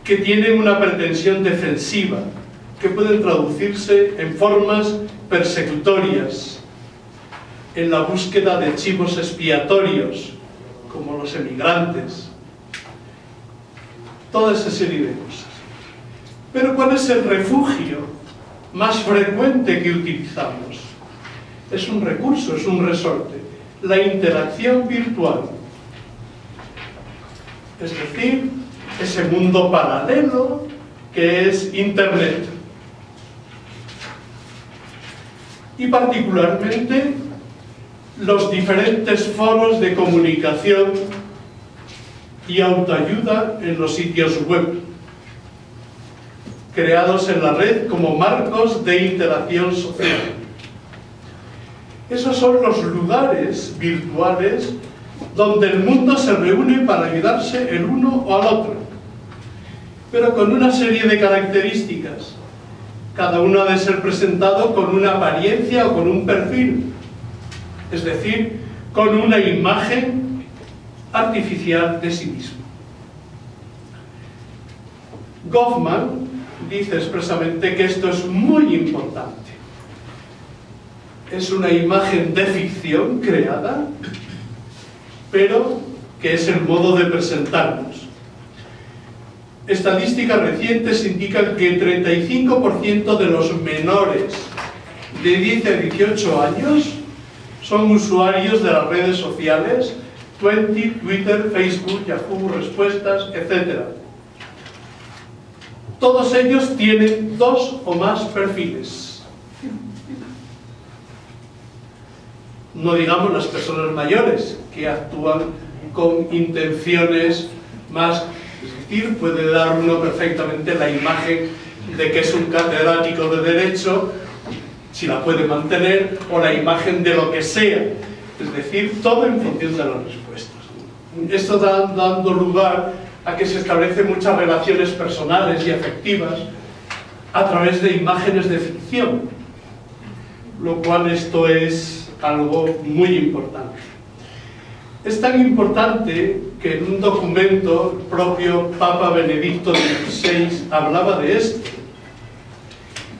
[SPEAKER 1] que tienen una pretensión defensiva, que pueden traducirse en formas persecutorias, en la búsqueda de chivos expiatorios, como los emigrantes, toda esa serie de cosas. Pero ¿cuál es el refugio más frecuente que utilizamos? Es un recurso, es un resorte, la interacción virtual. Es decir, ese mundo paralelo que es Internet. Y particularmente los diferentes foros de comunicación y autoayuda en los sitios web, creados en la red como marcos de interacción social. Esos son los lugares virtuales donde el mundo se reúne para ayudarse el uno o al otro, pero con una serie de características. Cada uno ha de ser presentado con una apariencia o con un perfil, es decir, con una imagen artificial de sí mismo. Goffman dice expresamente que esto es muy importante. Es una imagen de ficción creada, pero que es el modo de presentarnos. Estadísticas recientes indican que el 35% de los menores de 10 a 18 años son usuarios de las redes sociales, Twitter, Facebook, Yahoo, Respuestas, etc. Todos ellos tienen 2 o más perfiles. No digamos las personas mayores, que actúan con intenciones más... Es decir, puede dar uno perfectamente la imagen de que es un catedrático de Derecho, si la puede mantener, o la imagen de lo que sea. Es decir, todo en función de las respuestas. Esto está dando lugar a que se establecen muchas relaciones personales y afectivas a través de imágenes de ficción. lo cual esto es algo muy importante. Es tan importante que en un documento el propio Papa Benedicto XVI hablaba de esto: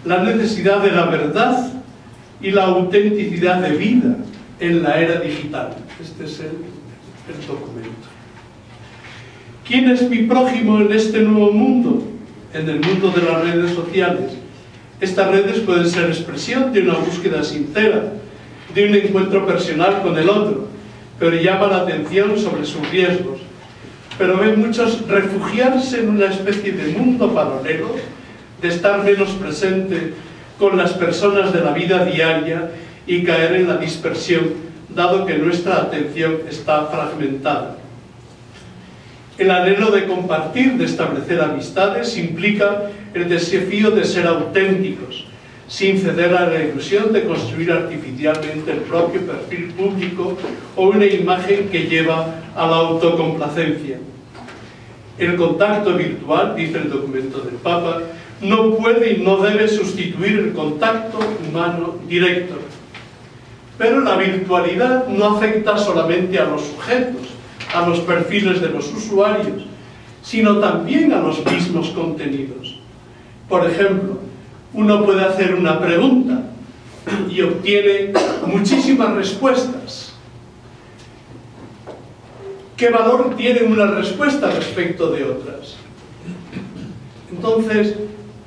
[SPEAKER 1] la necesidad de la verdad y la autenticidad de vida en la era digital. Este es el documento. ¿Quién es mi prójimo en este nuevo mundo? En el mundo de las redes sociales. Estas redes pueden ser expresión de una búsqueda sincera, de un encuentro personal con el otro, pero llama la atención sobre sus riesgos. Pero ven muchos refugiarse en una especie de mundo paralelo, de estar menos presente con las personas de la vida diaria y caer en la dispersión, dado que nuestra atención está fragmentada. El anhelo de compartir, de establecer amistades, implica el desafío de ser auténticos, sin ceder a la ilusión de construir artificialmente el propio perfil público o una imagen que lleva a la autocomplacencia. El contacto virtual, dice el documento del Papa, no puede y no debe sustituir el contacto humano directo. Pero la virtualidad no afecta solamente a los sujetos, a los perfiles de los usuarios, sino también a los mismos contenidos. Por ejemplo, uno puede hacer una pregunta y obtiene muchísimas respuestas. ¿Qué valor tiene una respuesta respecto de otras? Entonces,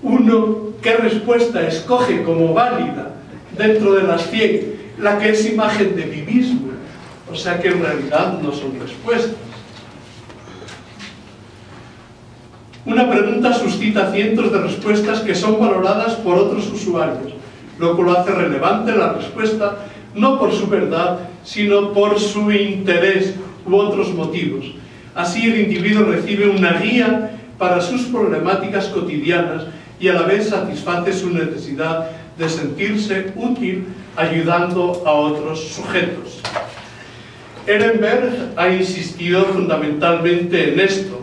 [SPEAKER 1] uno, ¿qué respuesta escoge como válida dentro de las 100? La que es imagen de mí mismo, o sea que en realidad no son respuestas. Una pregunta suscita cientos de respuestas que son valoradas por otros usuarios, lo que lo hace relevante la respuesta no por su verdad, sino por su interés u otros motivos. Así el individuo recibe una guía para sus problemáticas cotidianas y a la vez satisface su necesidad de sentirse útil ayudando a otros sujetos. Ehrenberg ha insistido fundamentalmente en esto,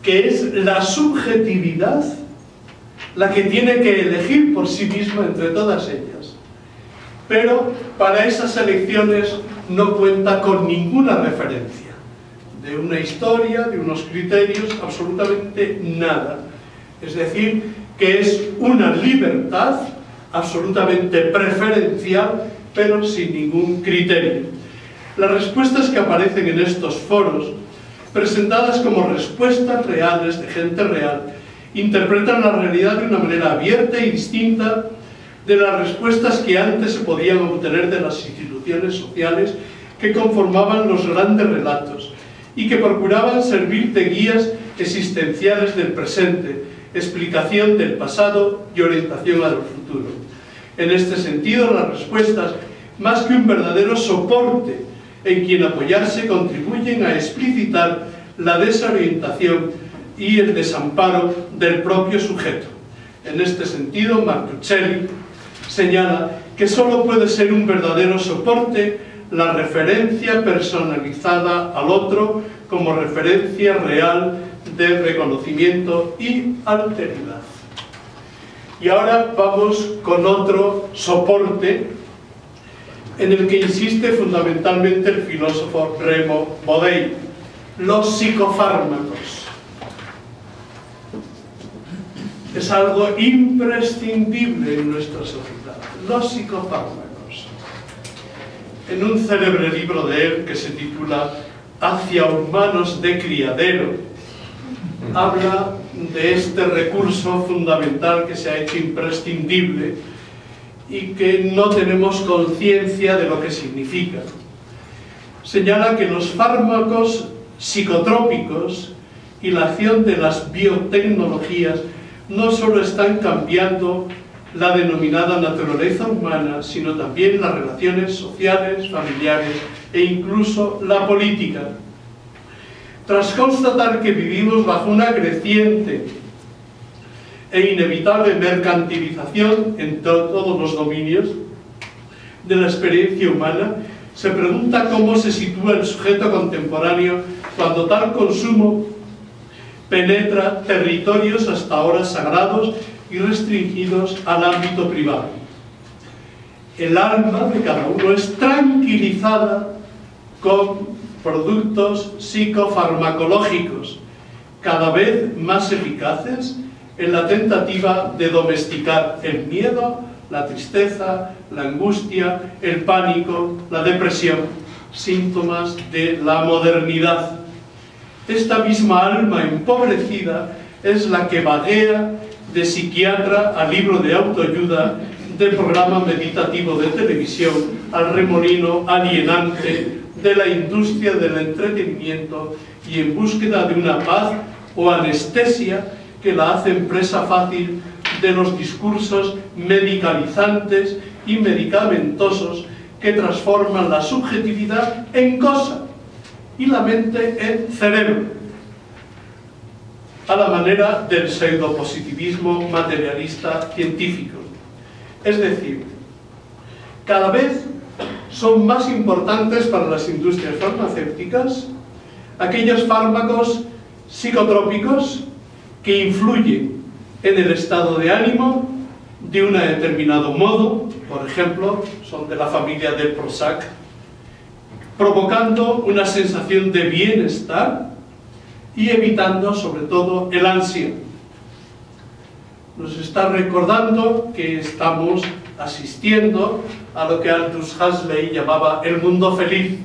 [SPEAKER 1] que es la subjetividad la que tiene que elegir por sí misma entre todas ellas. Pero para esas elecciones no cuenta con ninguna referencia de una historia, de unos criterios, absolutamente nada. Es decir, que es una libertad absolutamente preferencial, pero sin ningún criterio. Las respuestas que aparecen en estos foros, presentadas como respuestas reales de gente real, interpretan la realidad de una manera abierta y distinta de las respuestas que antes se podían obtener de las instituciones sociales que conformaban los grandes relatos y que procuraban servir de guías existenciales del presente, explicación del pasado y orientación al futuro. En este sentido, las respuestas, más que un verdadero soporte en quien apoyarse, contribuyen a explicitar la desorientación y el desamparo del propio sujeto. En este sentido, Martuchelli señala que solo puede ser un verdadero soporte la referencia personalizada al otro como referencia real de reconocimiento y alteridad. Y ahora vamos con otro soporte en el que insiste fundamentalmente el filósofo Remo Bodei: los psicofármacos. Es algo imprescindible en nuestra sociedad, los psicofármacos. En un célebre libro de él que se titula Hacia humanos de criadero, habla de este recurso fundamental que se ha hecho imprescindible y que no tenemos conciencia de lo que significa. Señala que los fármacos psicotrópicos y la acción de las biotecnologías no solo están cambiando la denominada naturaleza humana, sino también las relaciones sociales, familiares e incluso la política. Tras constatar que vivimos bajo una creciente e inevitable mercantilización en todos los dominios de la experiencia humana, se pregunta cómo se sitúa el sujeto contemporáneo cuando tal consumo penetra territorios hasta ahora sagrados y restringidos al ámbito privado. el alma de cada uno es tranquilizada con productos psicofarmacológicos cada vez más eficaces en la tentativa de domesticar el miedo, la tristeza, la angustia, el pánico, la depresión, síntomas de la modernidad. Esta misma alma empobrecida es la que vaguea de psiquiatra a libro de autoayuda, de programa meditativo de televisión, al remolino alienante de la industria del entretenimiento y en búsqueda de una paz o anestesia que la hacen presa fácil de los discursos medicalizantes y medicamentosos que transforman la subjetividad en cosa y la mente en cerebro, a la manera del pseudopositivismo materialista científico. Es decir, cada vez son más importantes para las industrias farmacéuticas aquellos fármacos psicotrópicos que influyen en el estado de ánimo de un determinado modo, por ejemplo, son de la familia del Prozac, provocando una sensación de bienestar y evitando sobre todo el ansia. Nos está recordando que estamos asistiendo a lo que Aldous Huxley llamaba el mundo feliz.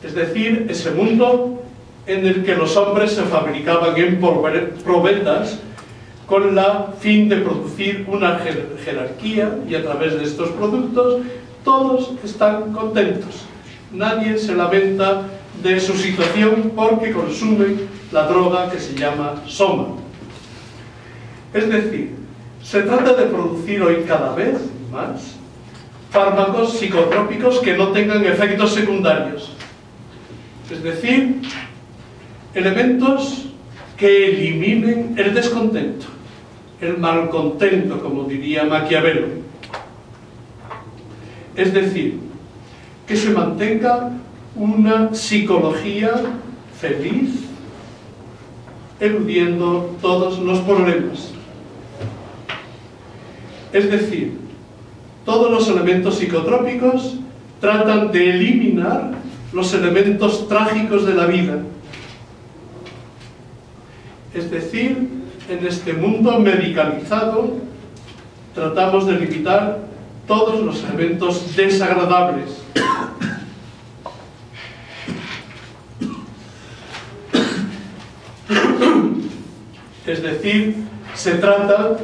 [SPEAKER 1] Es decir, ese mundo en el que los hombres se fabricaban en probetas con la fin de producir una jerarquía y a través de estos productos todos están contentos. Nadie se lamenta de su situación porque consumen la droga que se llama soma. Es decir, se trata de producir hoy cada vez más fármacos psicotrópicos que no tengan efectos secundarios. Es decir, elementos que eliminen el descontento, el malcontento, como diría Maquiavelo. Es decir, que se mantenga una psicología feliz, eludiendo todos los problemas. Es decir, todos los elementos psicotrópicos tratan de eliminar los elementos trágicos de la vida. Es decir, en este mundo medicalizado tratamos de limitar todos los elementos desagradables. Es decir, se trata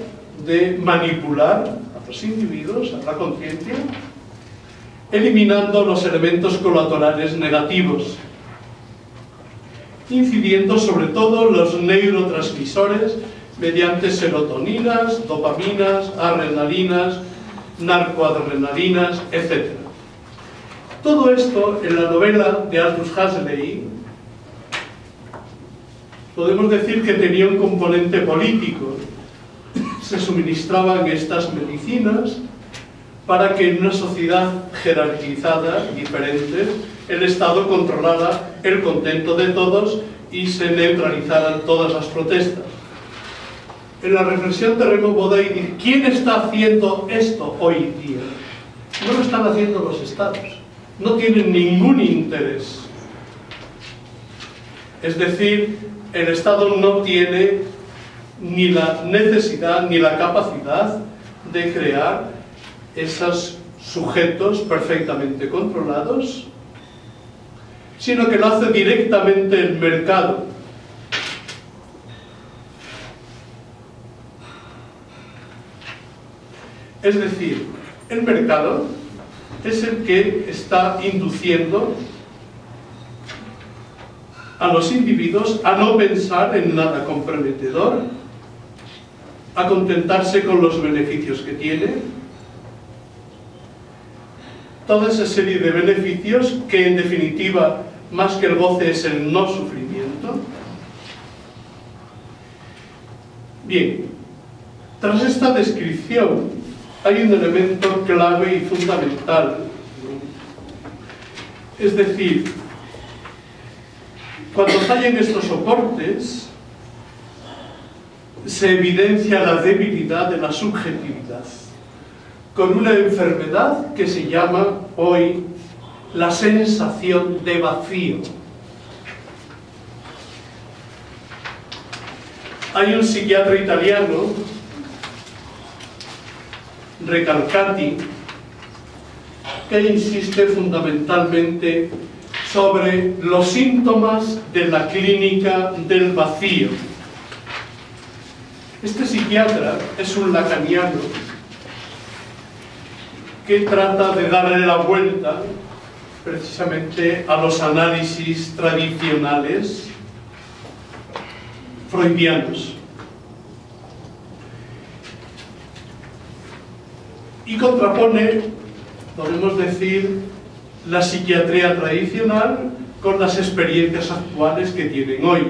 [SPEAKER 1] de manipular a los individuos, a la conciencia, eliminando los elementos colaterales negativos, incidiendo sobre todo los neurotransmisores mediante serotoninas, dopaminas, adrenalinas, narcoadrenalinas, etc. Todo esto en la novela de Aldous Huxley podemos decir que tenía un componente político. Se suministraban estas medicinas para que en una sociedad jerarquizada, diferente, el Estado controlara el contento de todos y se neutralizaran todas las protestas. En la reflexión de Raymond Bodey dice, ¿quién está haciendo esto hoy día? No lo están haciendo los Estados, no tienen ningún interés. Es decir, el Estado no tiene ni la necesidad ni la capacidad de crear esos sujetos perfectamente controlados, sino que lo hace directamente el mercado. Es decir, el mercado es el que está induciendo a los individuos a no pensar en nada comprometedor, a contentarse con los beneficios que tiene, toda esa serie de beneficios que en definitiva más que el goce es el no sufrimiento. Bien, tras esta descripción hay un elemento clave y fundamental, es decir, cuando fallan estos soportes se evidencia la debilidad de la subjetividad. con una enfermedad que se llama hoy la sensación de vacío. Hay un psiquiatra italiano, Recalcati, que insiste fundamentalmente sobre los síntomas de la clínica del vacío. Este psiquiatra es un lacaniano que trata de darle la vuelta precisamente a los análisis tradicionales freudianos. Y contrapone, podemos decir, la psiquiatría tradicional con las experiencias actuales que tienen hoy.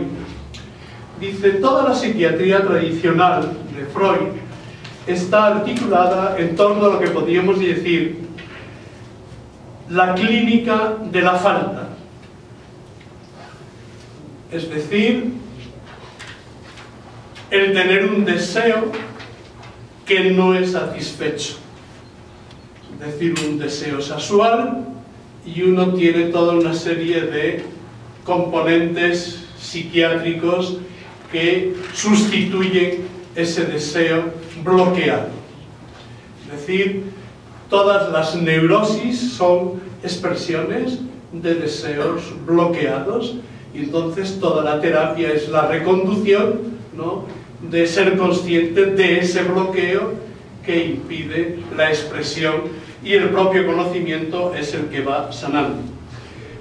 [SPEAKER 1] Dice, toda la psiquiatría tradicional de Freud está articulada en torno a lo que podríamos decir la clínica de la falta. Es decir, el tener un deseo que no es satisfecho. Es decir, un deseo sexual y uno tiene toda una serie de componentes psiquiátricos que sustituyen ese deseo bloqueado. Es decir, todas las neurosis son expresiones de deseos bloqueados y entonces toda la terapia es la reconducción, ¿no?, de ser consciente de ese bloqueo que impide la expresión, y el propio conocimiento es el que va sanando.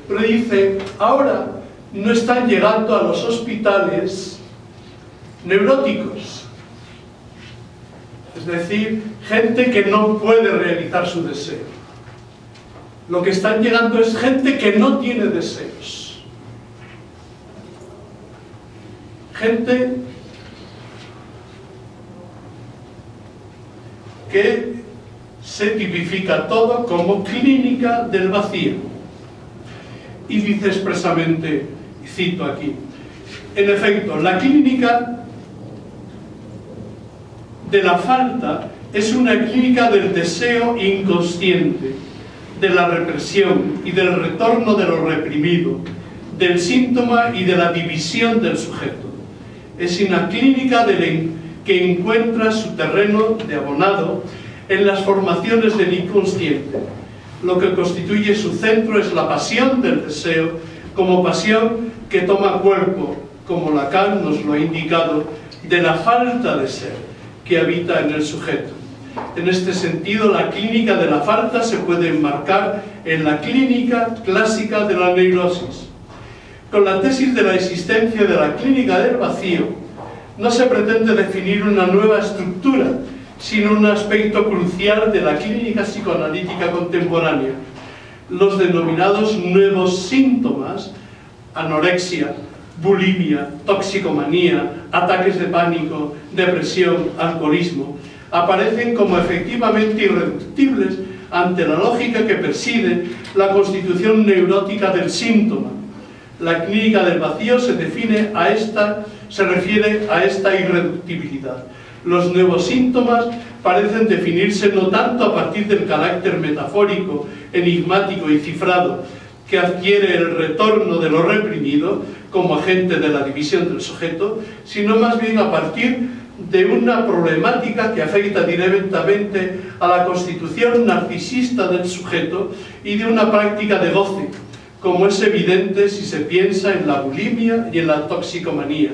[SPEAKER 1] Pero dice, ahora no están llegando a los hospitales neuróticos, es decir, gente que no puede realizar su deseo. Lo que están llegando es gente que no tiene deseos, gente que se tipifica todo como clínica del vacío. Y dice expresamente, cito aquí, en efecto, la clínica de la falta es una clínica del deseo inconsciente, de la represión y del retorno de lo reprimido, del síntoma y de la división del sujeto. Es una clínica que encuentra su terreno de abonado en las formaciones del inconsciente. Lo que constituye su centro es la pasión del deseo, como pasión que toma cuerpo, como Lacan nos lo ha indicado, de la falta de ser que habita en el sujeto. En este sentido, la clínica de la falta se puede enmarcar en la clínica clásica de la neurosis. Con la tesis de la existencia de la clínica del vacío, no se pretende definir una nueva estructura, sino un aspecto crucial de la clínica psicoanalítica contemporánea. Los denominados nuevos síntomas, anorexia, bulimia, toxicomanía, ataques de pánico, depresión, alcoholismo, aparecen como efectivamente irreductibles ante la lógica que preside la constitución neurótica del síntoma. La clínica del vacío se refiere a esta irreductibilidad. Los nuevos síntomas parecen definirse no tanto a partir del carácter metafórico, enigmático y cifrado que adquiere el retorno de lo reprimido como agente de la división del sujeto, sino más bien a partir de una problemática que afecta directamente a la constitución narcisista del sujeto y de una práctica de goce, como es evidente si se piensa en la bulimia y en la toxicomanía,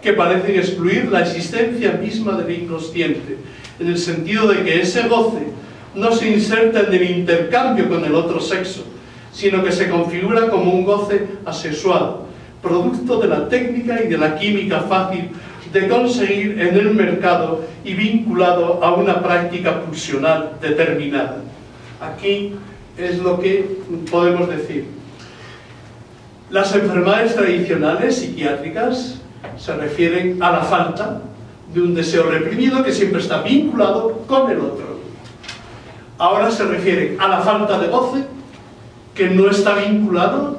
[SPEAKER 1] que parecen excluir la existencia misma del inconsciente, en el sentido de que ese goce no se inserta en el intercambio con el otro sexo, sino que se configura como un goce asexuado, producto de la técnica y de la química fácil de conseguir en el mercado y vinculado a una práctica pulsional determinada. Aquí es lo que podemos decir. Las enfermedades tradicionales psiquiátricas se refieren a la falta de un deseo reprimido que siempre está vinculado con el otro. Ahora se refieren a la falta de goce que no está vinculado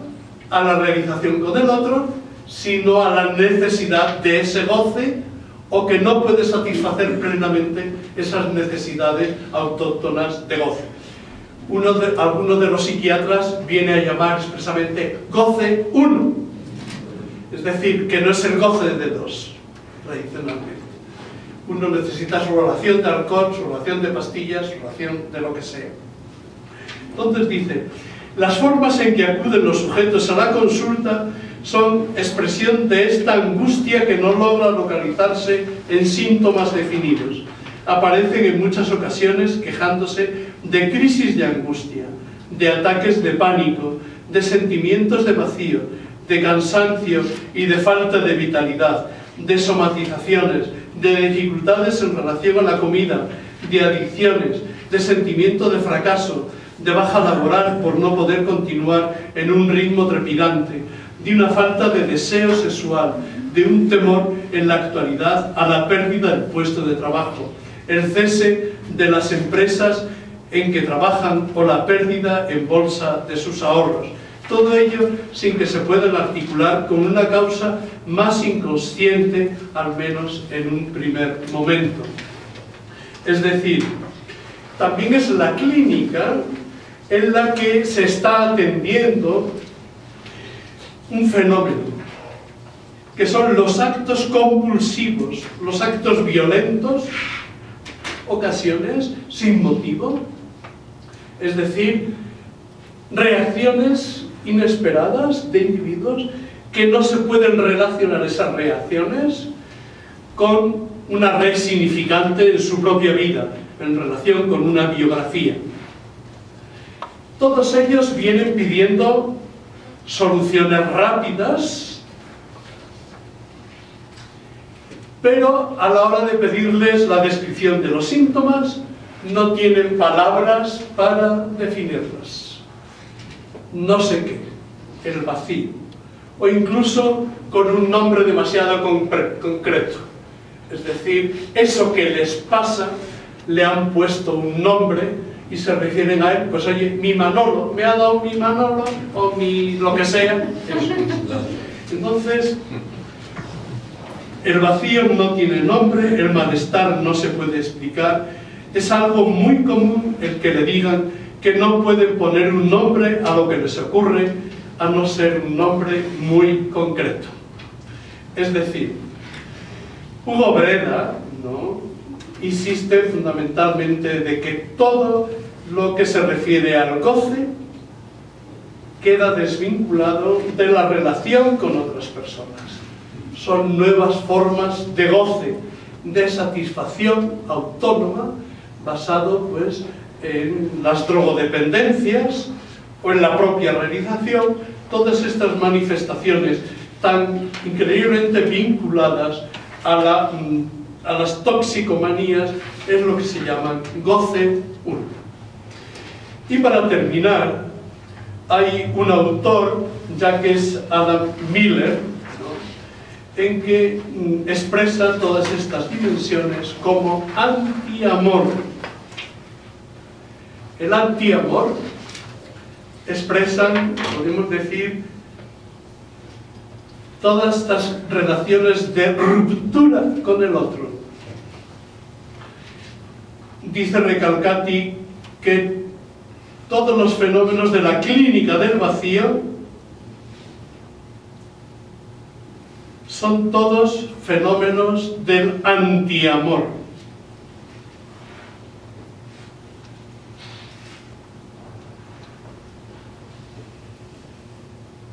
[SPEAKER 1] a la realización con el otro, sino a la necesidad de ese goce o que no puede satisfacer plenamente esas necesidades autóctonas de goce. Alguno de los psiquiatras viene a llamar expresamente goce 1, es decir, que no es el goce de 2, tradicionalmente. Uno necesita su ración de alcohol, su ración de pastillas, su ración de lo que sea. Entonces dice, las formas en que acuden los sujetos a la consulta son expresión de esta angustia que no logra localizarse en síntomas definidos. Aparecen en muchas ocasiones quejándose de crisis de angustia, de ataques de pánico, de sentimientos de vacío, de cansancio y de falta de vitalidad, de somatizaciones, de dificultades en relación a la comida, de adicciones, de sentimiento de fracaso, de baja laboral por no poder continuar en un ritmo trepidante, de una falta de deseo sexual, de un temor en la actualidad a la pérdida del puesto de trabajo, el cese de las empresas en que trabajan o la pérdida en bolsa de sus ahorros. Todo ello sin que se puedan articular con una causa más inconsciente, al menos en un primer momento. Es decir, también es la clínica en la que se está atendiendo un fenómeno, que son los actos compulsivos, los actos violentos, ocasiones sin motivo, es decir, reacciones inesperadas de individuos que no se pueden relacionar esas reacciones con una red significante en su propia vida, en relación con una biografía. Todos ellos vienen pidiendo soluciones rápidas, pero a la hora de pedirles la descripción de los síntomas no tienen palabras para definirlas. No sé qué, el vacío, o incluso con un nombre demasiado concreto. Es decir, eso que les pasa le han puesto un nombre y se refieren a él, pues oye, mi Manolo, me ha dado mi Manolo, o mi lo que sea. Entonces, el vacío no tiene nombre, el malestar no se puede explicar. Es algo muy común el que le digan que no pueden poner un nombre a lo que les ocurre, a no ser un nombre muy concreto. Es decir, Hugo Breda, ¿no?, insiste fundamentalmente de que todo lo que se refiere al goce queda desvinculado de la relación con otras personas. Son nuevas formas de goce, de satisfacción autónoma, basado pues en las drogodependencias o en la propia realización. Todas estas manifestaciones tan increíblemente vinculadas a las toxicomanías es lo que se llaman goce 1. Y para terminar, hay un autor, ya que es Adam Miller, ¿no?, en que expresa todas estas dimensiones como antiamor. El antiamor expresan, podemos decir, todas estas relaciones de ruptura con el otro. Dice Recalcati que todos los fenómenos de la clínica del vacío son todos fenómenos del antiamor.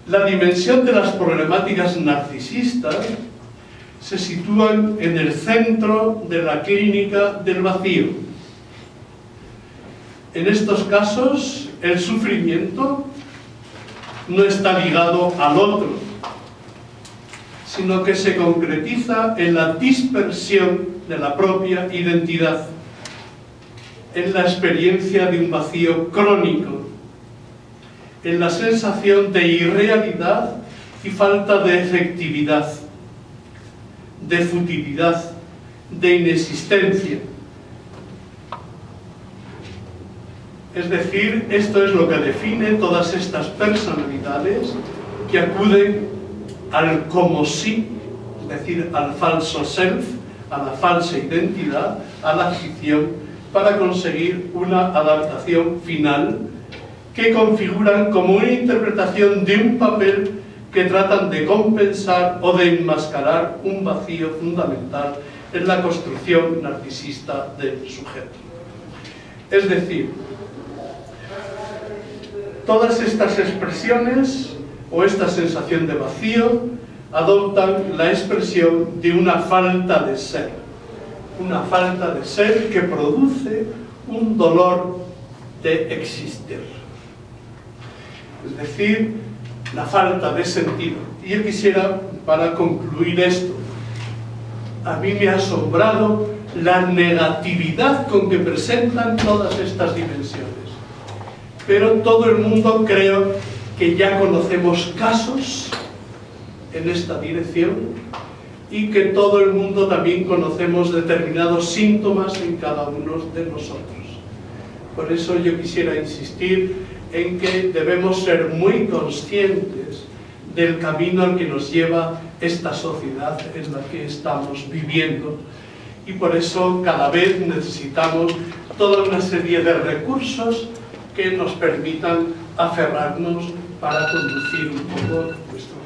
[SPEAKER 1] La dimensión de las problemáticas narcisistas se sitúan en el centro de la clínica del vacío. En estos casos, el sufrimiento no está ligado al otro, sino que se concretiza en la dispersión de la propia identidad, en la experiencia de un vacío crónico, en la sensación de irrealidad y falta de efectividad, de futilidad, de inexistencia. Es decir, esto es lo que define todas estas personalidades que acuden al como sí, es decir, al falso self, a la falsa identidad, a la ficción, para conseguir una adaptación final que configuran como una interpretación de un papel que tratan de compensar o de enmascarar un vacío fundamental en la construcción narcisista del sujeto. Es decir, todas estas expresiones o esta sensación de vacío adoptan la expresión de una falta de ser que produce un dolor de existir. Es decir, la falta de sentido. Y yo quisiera, para concluir esto, a mí me ha asombrado la negatividad con que presentan todas estas dimensiones. Pero todo el mundo creo que ya conocemos casos en esta dirección y que todo el mundo también conocemos determinados síntomas en cada uno de nosotros. Por eso yo quisiera insistir en que debemos ser muy conscientes del camino al que nos lleva esta sociedad en la que estamos viviendo, y por eso cada vez necesitamos toda una serie de recursos que nos permitan aferrarnos para conducir un poco nuestro